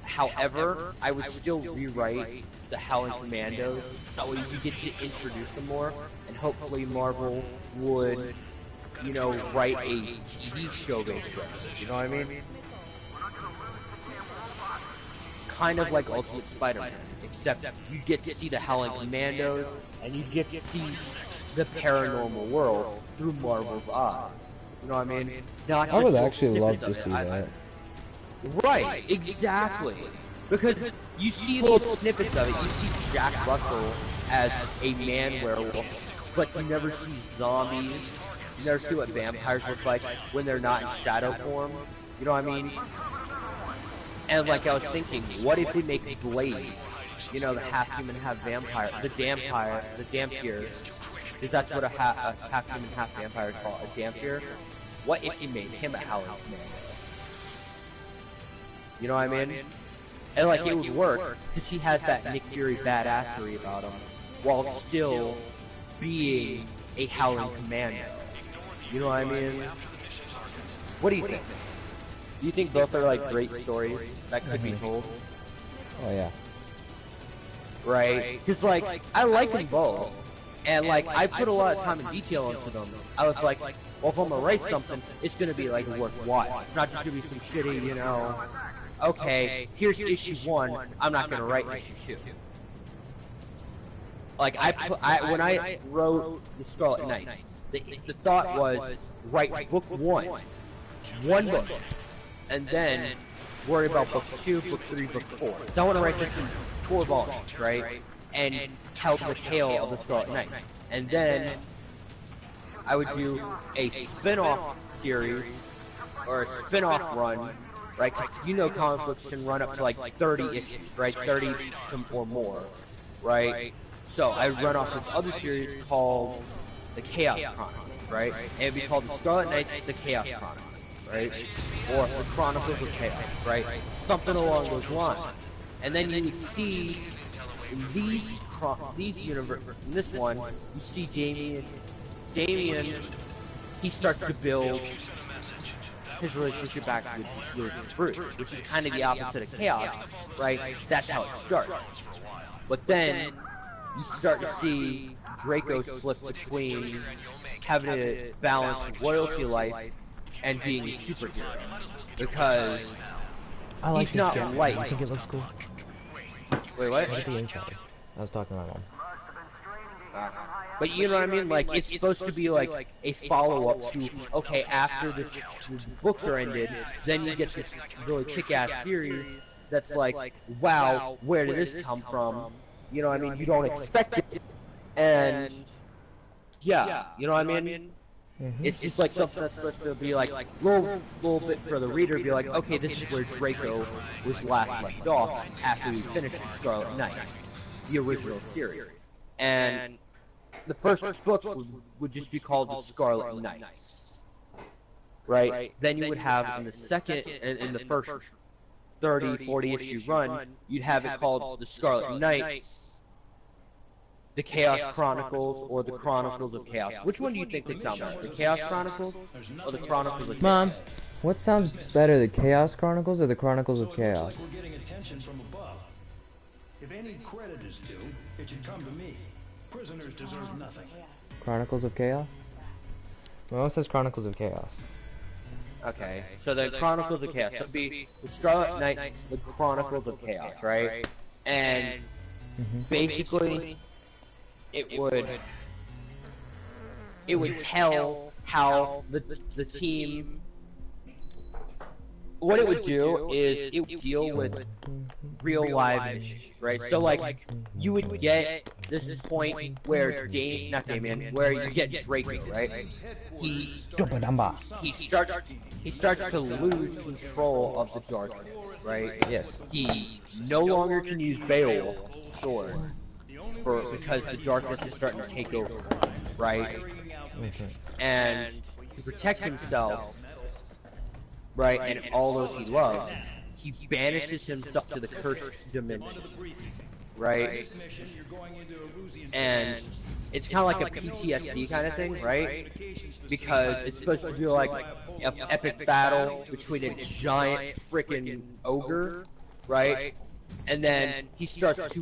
However, I would still rewrite the Howling Commandos, that way you get to introduce them more, and hopefully Marvel would, you know, write a TV show based on it, you know what I mean? Kind of like Ultimate Spider-Man, except you get to see the Howling Commandos, and you get to see the paranormal world through Marvel's eyes. You know what I mean? Not I just would actually love to snippets see of it. that. Right, exactly. Because you see little snippets of it. You see Jack Russell as a man werewolf, but you never see zombies. You never see what vampires look like when they're not in shadow form. You know what I mean? And like I was thinking, what if we make Blade, you know, the half-human, half-vampire, the Dampire, because that's what a half-human, half-vampire is called, a Dampire. What if you made him a Howling Commando? You know what I mean? And like it would work, because he has that Nick Fury badassery about him, while still being a Howling Commando. You know what I mean? What do you think? Do you think both are like great stories that could be told? Oh yeah. Right? Because like, I like them both. And like, I put a lot of time and detail into them. I was like, well, if I'm gonna write something, it's gonna be like worthwhile. It's not just gonna be some shitty, you know, okay, here's issue 1, I'm not gonna write issue 2. Like, when I wrote The Scarlet Knights, the thought was, write book 1 book, and then worry about book 2, book 3, book 4. So I want to write this in 4 volumes, right? And tell the tale of the Scarlet Knight. And then I would do a spin-off series, or a spin-off run, right? Because you know comic books can run up to like 30 issues, right? 30 or more, right? So I run off this other series called the Chaos Chronicles, right? And it'd be called the Scarlet Knights, the Chaos Chronicles, right? Or the Chronicles of Chaos, right? Something along those lines. And then you would see in these universe, in this one, you see Damian, he starts to build his relationship back with Bruce, which is kind of the opposite of Chaos, right? That's how it starts. But then you start to see Draco slip between having to balance royalty life and being a superhero, because I like he's not light. I think it looks cool. Wait, what? Look at the inside. I was talking about him. But you know what I mean? Like, it's supposed to be like a follow-up to, okay, after the books are ended, then you get this really kick-ass series that's like, wow, where did this come from? You know what I mean? You don't expect it. And, yeah, you know what I mean? It's just like something that's supposed to be like little bit for the reader, be like, okay, this is where Draco was last left off after we finished the Scarlet Knights, the original series. And the first books would just be called the Scarlet Knights, right? Then you would have in the second, in the first 30, 40 issue run, you'd have it called the Scarlet Knights, the Chaos Chronicles, or the Chronicles of Chaos. Which one do you think would sound better? The Chaos Chronicles or the Chronicles of Chaos? Mom, what sounds better, the Chaos Chronicles or the Chronicles of Chaos? We're getting attention from above. If any credit is due, it should come to me. Prisoners deserve nothing. Chronicles of Chaos? My mom says Chronicles of Chaos. Okay, so the Chronicles of Chaos would be the Scarlet Knights, the Chronicles of Chaos, right? And basically, it would tell how the team. What it would do is it would deal with real live issues, right? So like you would get this point where where you get Draco, right? He starts to lose control of the darkness, right? Yes. He no longer can use Beowulf's sword because the darkness is starting to take over, right? And to protect himself, right, and all those he loves, he banishes himself to the cursed dimension, right? And it's kind of like a PTSD kind of thing, right? Because it's supposed to be like an epic battle between a giant freaking ogre, right? And then he starts to,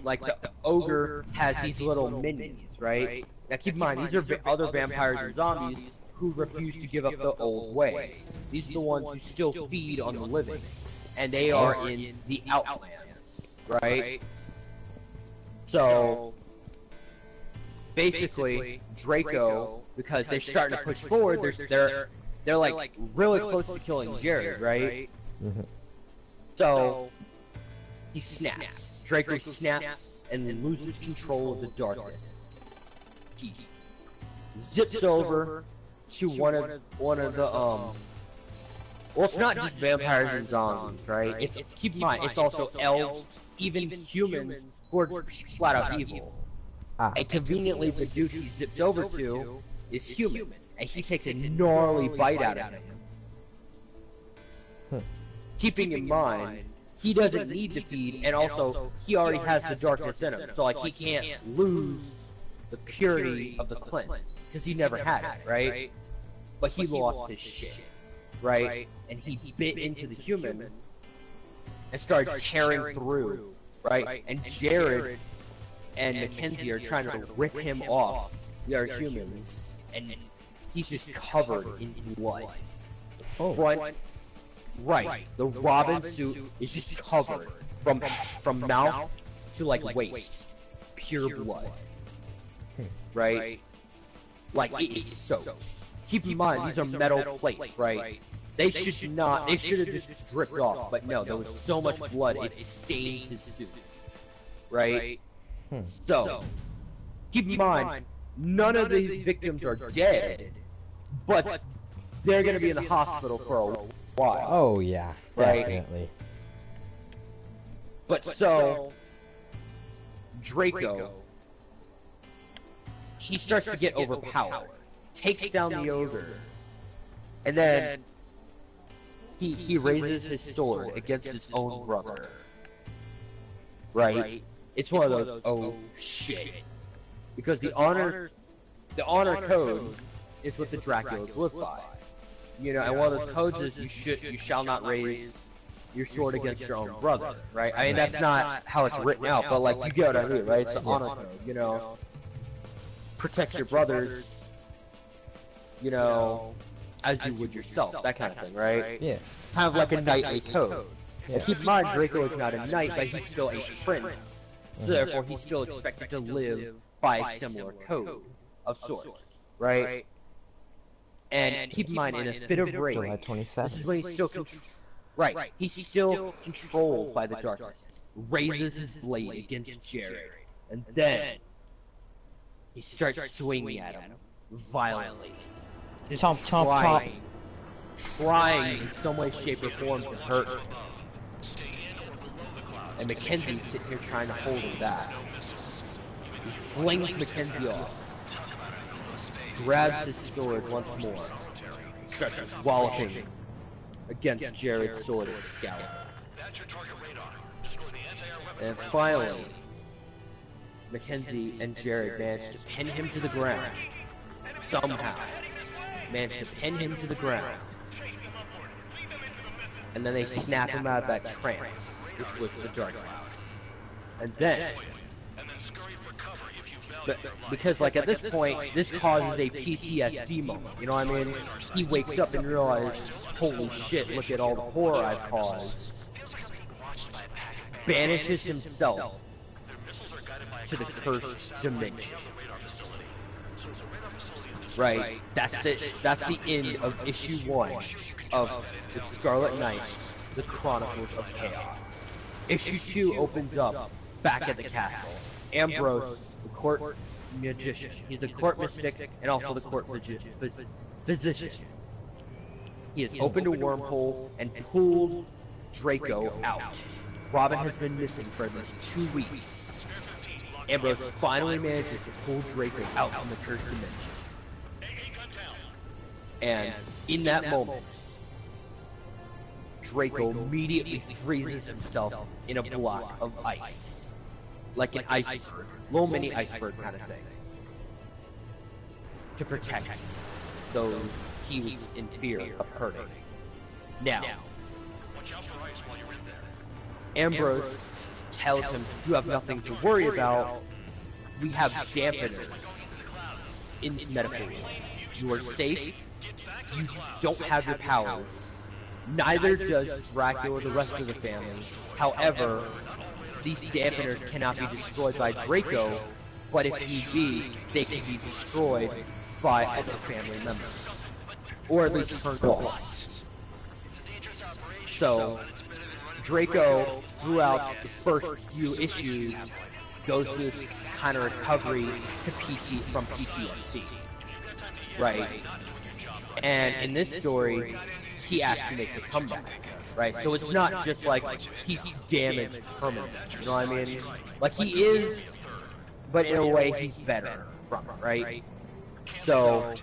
like, the ogre has these little minions, right? Now keep in mind, these are other vampires and zombies who refuse to give up the old ways. These are the ones who still feed on the living. And they are in the Outlands, right? So, basically, Draco, because they're starting to push forward, they're like really close to killing Jared, right? So, he snaps. Draco snaps and then loses control of the darkness. He zips over to one of the well, it's not just vampires and zombies, right? It's keep in mind, it's also elves, even humans who are flat out evil. And conveniently, the dude he zips over to is human, and he takes a gnarly bite out of him. Keeping in mind, he doesn't need to feed, and also he already has the darkness in him, so like he can't lose the purity of the cleanse because he never had it, right? But he lost his shit, right? And he bit into the human and started tearing through, right? And Jared and Mackenzie are trying to rip him off the other humans, and he's just covered in blood. The front, right, the Robin suit is just covered from mouth to like waist, pure blood, right? Like it is soaked. Keep in mind, these are metal plates, right? They should have just dripped off, but no, there was so much blood, it stained his suit, right? So, keep in mind, none of the victims are dead, but they're gonna be in the hospital for a while. Oh yeah, definitely. Right? But so, Draco, he starts to get overpowered, takes down the ogre, and then he raises his sword against his own brother. Right? It's one of those, oh shit. Because the honor code is what the Draculas live by. You know, and one of those codes is you shall not raise your sword against your own brother, right? I mean, that's not how it's written out, but like, you get what I mean, right? It's the honor code, you know? Protect your brothers, you know, as you would yourself, that kind of thing, right? Yeah. Kind of like a knightly code. And keep in mind, Draco is not a knight, but he's still a prince. So therefore, he's still expected to live by a similar code of sorts, right? And keep in mind, in a fit of rage, July 27th. this is when he's still right. He's still controlled by the darkness. Raises his blade against Jared, and then he starts swinging at him violently, just trying in some way, shape, or form to hurt him. And Mackenzie's sitting here trying to hold him back. He flings Mackenzie off, grabs his sword once more, starts walloping against Jared's sword and Excalibur. And finally, Mackenzie and Jared manage to pin him to the ground. Somehow, manage to pin him to the ground. And then they snap him out of that trance, which was the darkness. And then, because like at this point, this causes a PTSD moment, you know what I mean? He wakes up and realizes, holy shit, look at all the horror I've caused. Banishes himself to the cursed dimension. Right, that's the end of issue 1 of the Scarlet Knights, the Chronicles of Chaos. Issue 2 opens up back at the castle. Ambrose, the court magician. He's the court mystic and also the court physician. He has opened a wormhole and pulled Draco out. Robin has been missing for at least 2 weeks. Ambrose finally manages to pull Draco out from the cursed dimension. And in that moment, Draco immediately freezes himself in a block of ice. Like an iceberg. Little mini iceberg kind of thing. To protect those he was in fear of hurting. Now, Ambrose tells him, you have nothing to worry about. We have dampeners in this medical room. You are safe. You don't have your powers. Neither does Dracula or the rest of the family. However, these dampeners cannot be destroyed by Draco, but if need be, they can be destroyed by other family members. Or at least turned off. So, Draco, throughout the first few issues, goes through this kind of recovery to from PTSD. Right? And in this story, he actually makes a comeback. Right? So it's not just like he's damaged permanently. You know what I mean? Like he is, but in a way he's better from it, right? So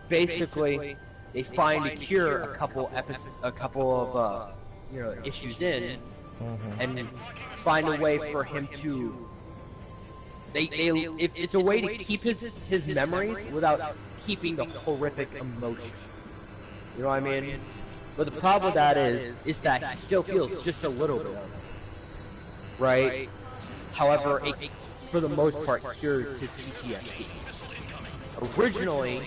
basically, they find a cure a couple of issues in, and find a way for him to. If it's a way to keep his memories without keeping the horrific emotion. You know what I mean? But the problem with that is that he still feels just a little bit of it, right? However, it, for the most part, cures his PTSD. Originally,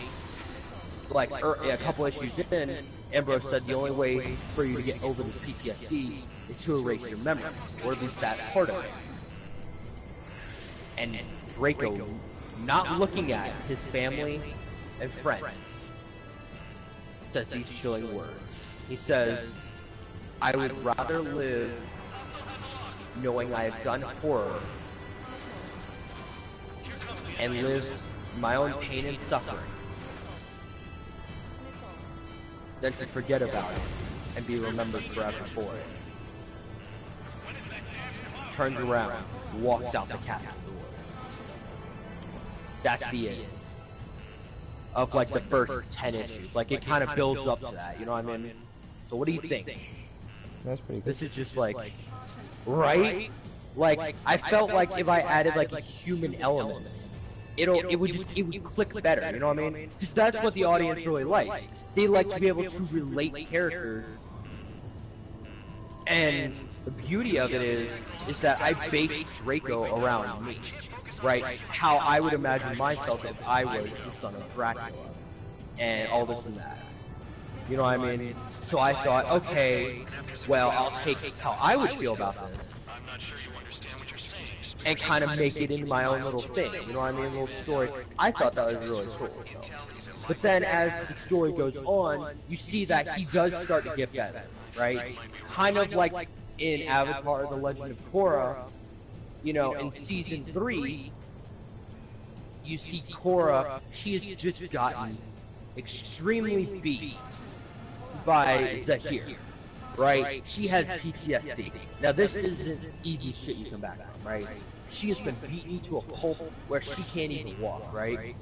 like a couple issues in, Ambrose said the only way for you to get over the PTSD is to erase your memory, or at least that part of it. And Draco, not looking at his family and friends, says these chilling words. He says, I would rather live knowing I have done horror and live my own pain and suffering than to forget about it and be remembered forever for it. Turns around, walks out the castle doors. That's the end of like the first 10 issues. Like it kind of builds up to that, you know what I mean? So what do you think? That's pretty good. This is just like, right? Like I felt like if I added like a human element, it would click better, you know what I mean? Because that's what the audience really likes. They like to be able to relate characters. And the beauty of it is that I based Draco around me, right? How I would imagine myself if I was the son of Dracula, and all this and that. You know what I mean? So I thought, okay, well, I'll take how I would feel about this, and kind of make it into my own little thing, you know what I mean, a little story. I thought that was really cool. But then as the story goes on, you see that he does start to get better, right? Kind of like in Avatar: The Legend of Korra, you know, in season 3, you see Korra, she has just gotten extremely beat by Zahir, right? She has PTSD. Now this isn't easy shit you come back from, right? She has been beaten to a pulp where she can't even walk, right?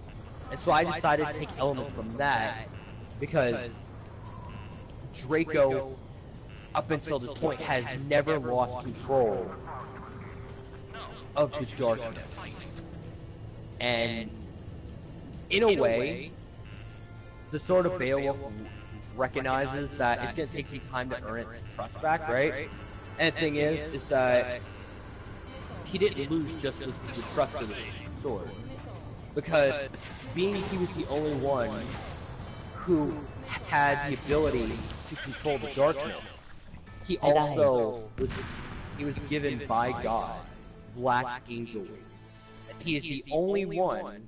And so I decided to take elements from that because Draco, up until this point, has never lost control of the darkness. And in a way, the Sword of Beowulf recognizes that it's going to take some time to earn its trust back, right? And the thing is that he didn't lose just the trust of the sword. Because being he was the only one who had the ability to control the darkness, he also was given by God black angel wings. And he is the only one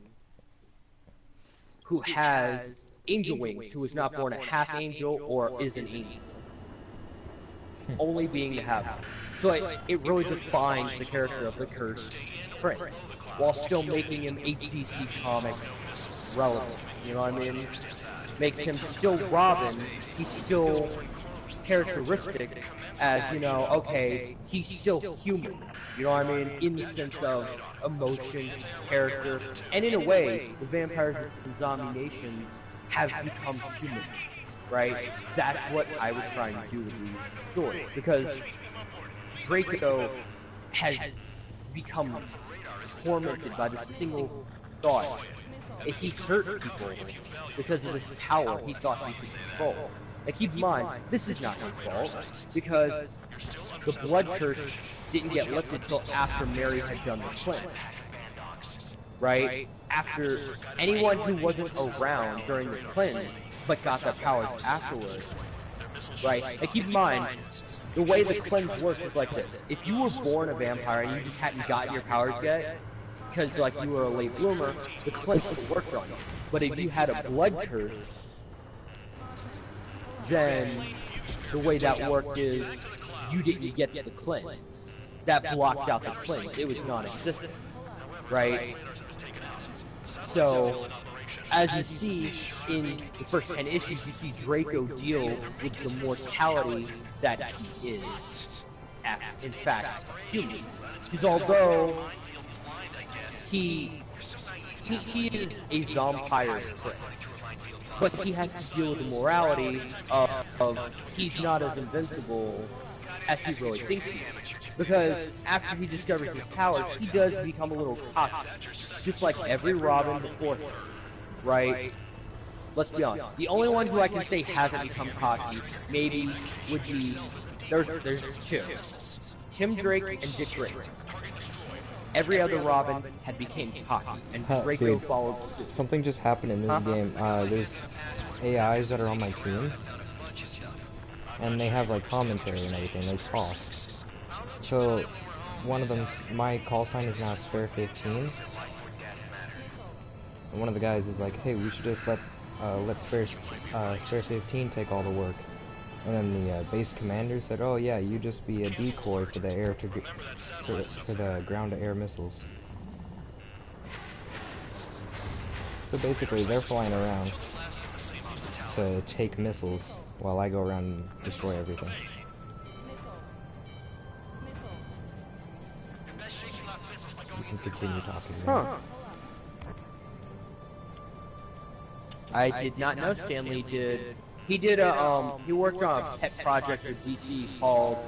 who has angel wings, who is not born a half angel or is an angel. Only being to have them. So it really defines the character of the Cursed Prince, while still making him a DC Comics relevant. You know what I mean? Makes him still Robin, he's still characteristic as, you know, okay, he's still human. You know what I mean? In the sense of emotion, character, and in a way, the vampires and zombie nations have become human, right? That's what I was trying to do with these stories, because Draco has become tormented by the single thought. If he hurt people because of his power he thought he could control. Now keep in mind, this is not his fault, because the blood curse didn't get lifted until after Mary had done the cleanse. Right? After anyone who wasn't around during the cleanse, but got their powers afterwards. Right? Now keep in mind, the way the cleanse works is like this. If you were born a vampire and you just hadn't gotten your powers yet, because like you were a late bloomer, the cleanse would work on you. But if you had a blood curse, then the way that worked is you didn't get the cleanse. That blocked out the cleanse. It was non-existent. Right? So, as you see in the first 10 issues, you see Draco deal with the mortality that he is, in fact, human. Because although he is a vampire prince, but he has to deal with the morality of he's not as invincible as he really thinks he is. Because after he discovers his powers, he does become a little cocky, just like every Robin before him, right? Let's be honest. The only one who I can say hasn't become cocky, maybe, would be, there's two. Tim Drake and Dick Grayson. Every other Robin had became cocky, and Draco followed suit. Something just happened in this game. There's AIs that are on my team, and they have like commentary and everything. They talk. So one of them, my call sign is now Spare 15. And one of the guys is like, "Hey, we should just let Spare 15 take all the work." And then the base commander said, "Oh yeah, you just be a decoy for the for the ground-to-air missiles." So basically, they're flying around to take missiles while I go around and destroy everything. You can continue talking. Huh. I did not know Stanley did. He did he worked on a pet project for DC called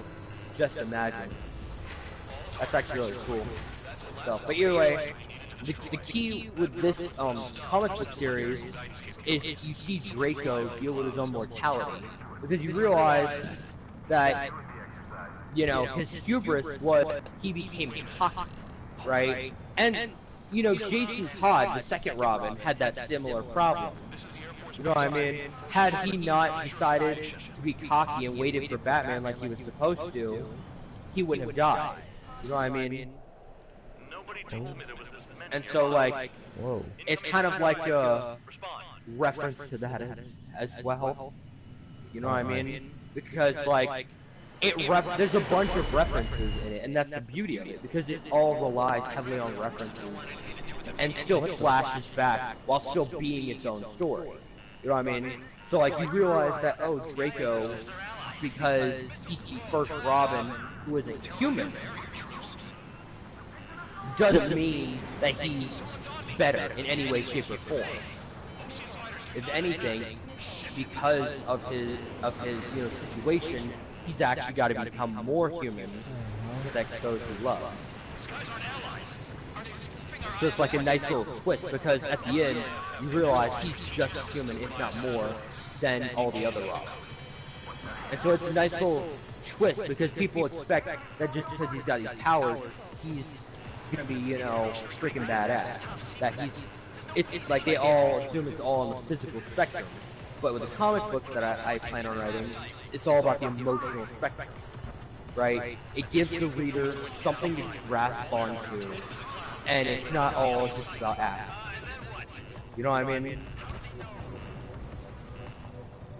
Just Imagine. That's actually really cool stuff. But either way, the key with this comic book series is you see Draco deal with his own mortality, because you realize that, you know, his hubris was he became cocky, right? And you know, Jason Todd, the second Robin, had that similar problem. You know what I mean? Had he not decided to be cocky and waited for Batman like he was supposed to, he wouldn't have died. You know what I mean? And so, like, Whoa. it's kind of like a reference to that as well. You know what I mean? Because, like, there's a bunch of references in it, and that's the beauty of it, because it all relies heavily on references and still flashes back while still being its own story. You know what I mean? So, like, you realize that, oh, Draco, just because he's the first Robin who is a human, doesn't mean that he's better in any way, shape, or form. If anything, because of his situation, he's actually got to become more human to protect those he loves. So it's like a nice little twist, because at the end, you realize he's just as human, if not more, than all the other Robins. And so it's a nice little twist, because people expect that just because he's got these powers, he's gonna be, freaking badass. That it's like they all assume it's all on the physical spectrum. But with the comic books that I plan on writing, it's all about the emotional spectrum, right? It gives the reader something to grasp onto, and it's not all just about action. You know what I mean?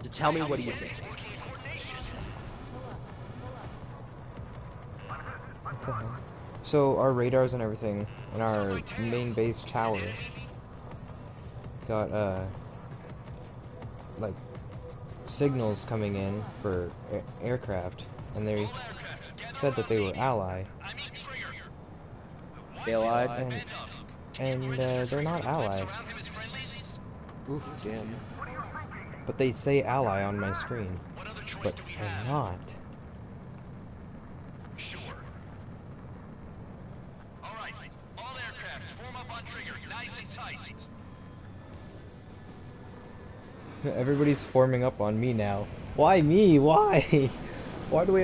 So tell me, what do you think? Okay. So our radars and everything, and our main base tower got like signals coming in for aircraft, and they said that they were ally. They lied? And they're not allies. Oof, damn. But they say ally on my screen, but they're not. Sure. All right, all aircraft, form up on trigger, nice and tight. Everybody's forming up on me now. Why me? Why? Why do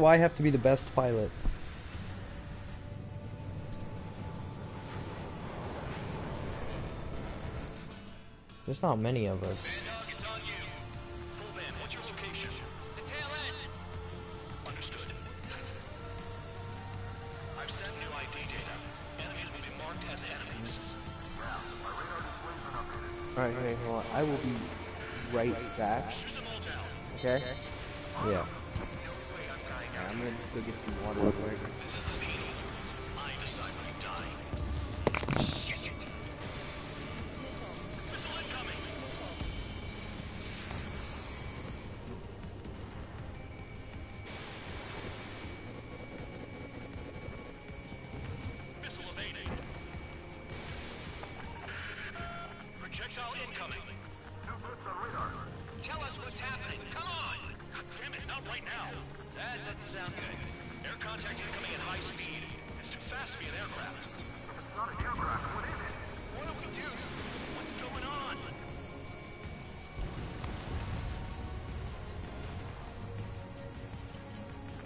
I have to be the best pilot? There's not many of us. Dog, it's on you. Full van, what's your location? The tail end. Understood. I've sent new ID data. Enemies will be marked as enemies. Alright, hey, hold on. I will be right back. Okay? Yeah. I'm gonna just go get some water real quick. This is the penal world. I decide when you die. Shit it. Missile incoming. Missile evading. Projectile incoming. Tell us what's happening. Come on. Damn it, not right now. That doesn't sound good. Air contact incoming at high speed. It's too fast to be an aircraft. It's not an aircraft. What is it? What do we do? What's going on?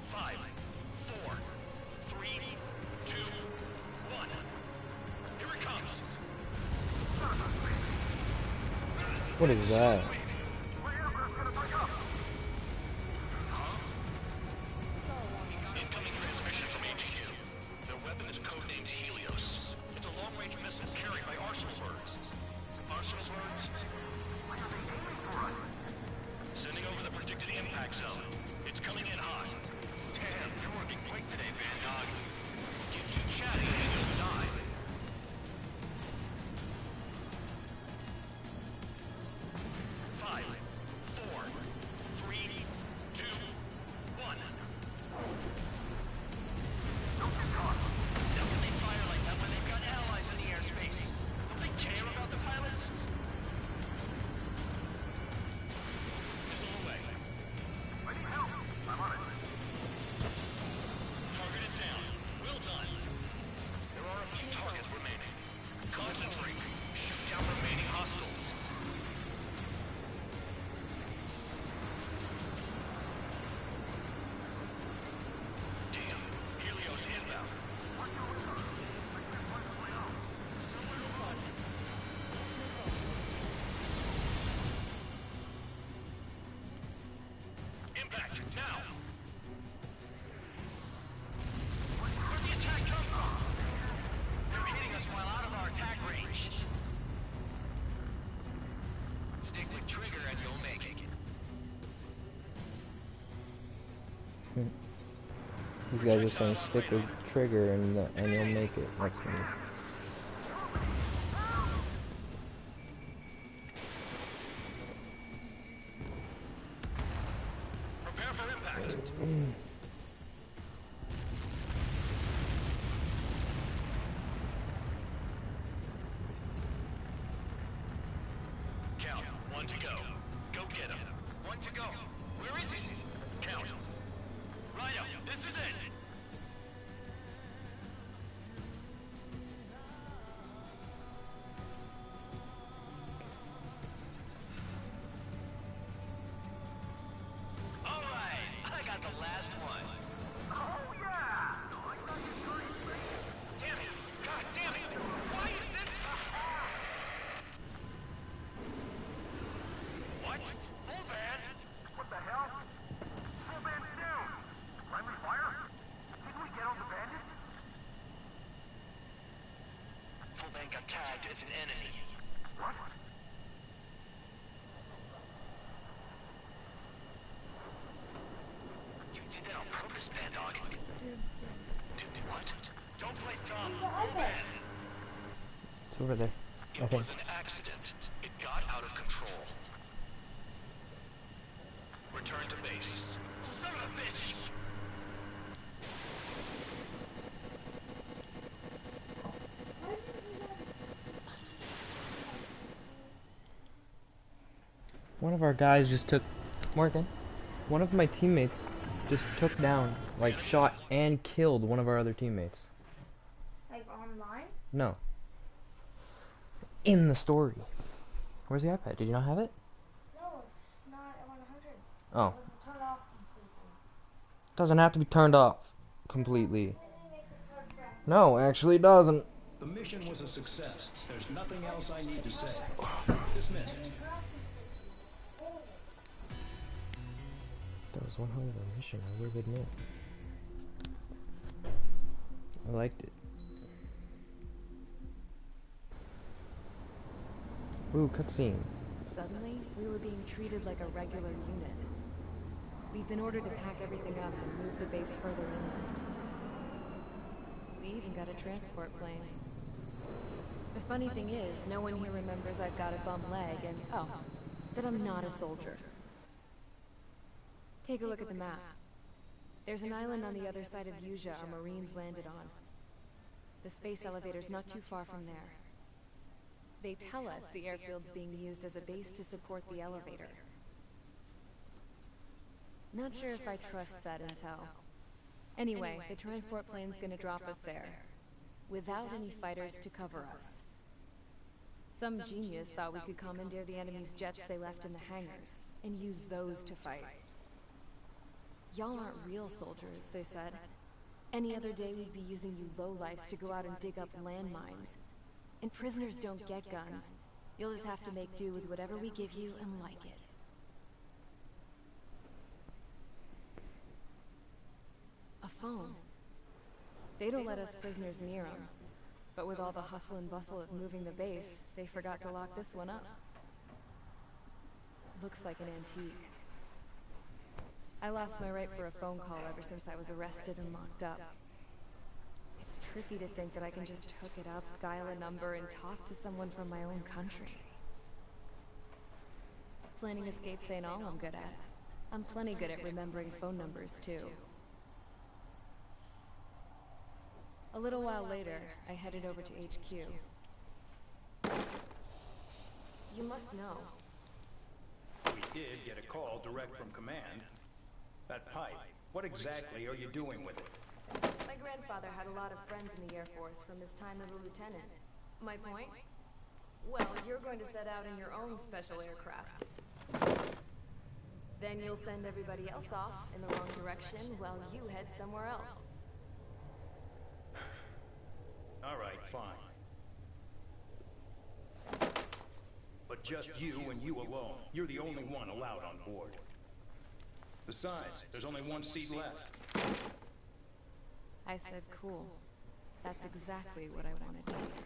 Five, four, three, two, one. Here it comes. What is that? Incoming transmission from ATU. Their weapon is codenamed Helios. It's a long-range missile carried by arsenal birds. Arsenal birds? Sending over the predicted impact zone. It's coming in hot. Damn, you're working quick today, Van Dog. Get too chatty and you'll die. Five, four, three, two, one. Don't get caught. Now when they fire like that when they've got allies in the airspace, don't they care about the pilots? Missile away. These guys are saying stick with trigger and you'll make it. That's funny. Prepare for impact. Count. 1 to go. Go get him. 1 to go. Where is he? Count. Rhino, this is it. All right, I got the last one. Oh yeah! Damn it! God damn it! Why is this? What? Full band? What the hell? Full band's down. Friendly fire? Did we get on the bandit? Full band got tagged as an enemy. What? You did that on purpose, Bandog. Dude, what? Don't play dumb. Full band. It's over there. It was an accident. It got out of control. Return to base. Son of a bitch! One of our guys just took Morgan. One of my teammates just took down, like shot and killed one of our other teammates. Like online? No. In the story. Where's the iPad? Did you not have it? No, it's not at 100. Oh. It wasn't turned off completely. Doesn't have to be turned off completely. Completely makes it charge faster. No, actually it doesn't. The mission was a success. There's nothing else I need to say. Dismissed. That was one hell of a mission, I will admit. I liked it. Ooh, cutscene. Suddenly, we were being treated like a regular unit. We've been ordered to pack everything up and move the base further inland. We even got a transport plane. The funny thing is, no one here remembers I've got a bum leg and, oh, that I'm not a soldier. Take a look at the map. There's an island on the other side of Yuja our Marines landed on. The space elevator's not too far from there. They tell us the airfield's being used as a base to support the elevator. Not sure if I trust that intel. Anyway, the transport plane's gonna drop us there, without any fighters to cover us. Some genius thought we could commandeer the enemy's jets they left in the hangars, and use those to fight. Y'all aren't real soldiers, they said. Any other day we'd be using you lowlifes to go out and dig up landmines. And prisoners don't get guns. You'll just have to make do with whatever we give you and like it. A phone. They don't let us prisoners near them. But with all the hustle and bustle of moving the base, they forgot to lock this one up. Looks like an antique. I lost my right for a phone call ever since I was arrested and locked up. It's trippy to think that I can just hook it up, dial a number, and talk to someone from my own country. Planning escapes ain't all I'm good at. I'm plenty good at remembering phone numbers, too. A little while later, I headed over to HQ. You must know. We did get a call direct from command. That pipe, what exactly are you doing with it? My grandfather had a lot of friends in the Air Force from his time as a lieutenant. My point? Well, you're going to set out in your own special aircraft. Then you'll send everybody else off in the wrong direction while you head somewhere else. All right, fine. But just you and you alone. You're the only one allowed on board. Besides, there's only one seat left. I said cool. That's exactly what I wanted to hear.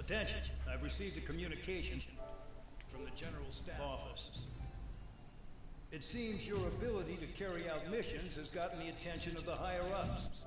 Attention, I've received a communication from the General Staff Office. It seems your ability to carry out missions has gotten the attention of the higher-ups.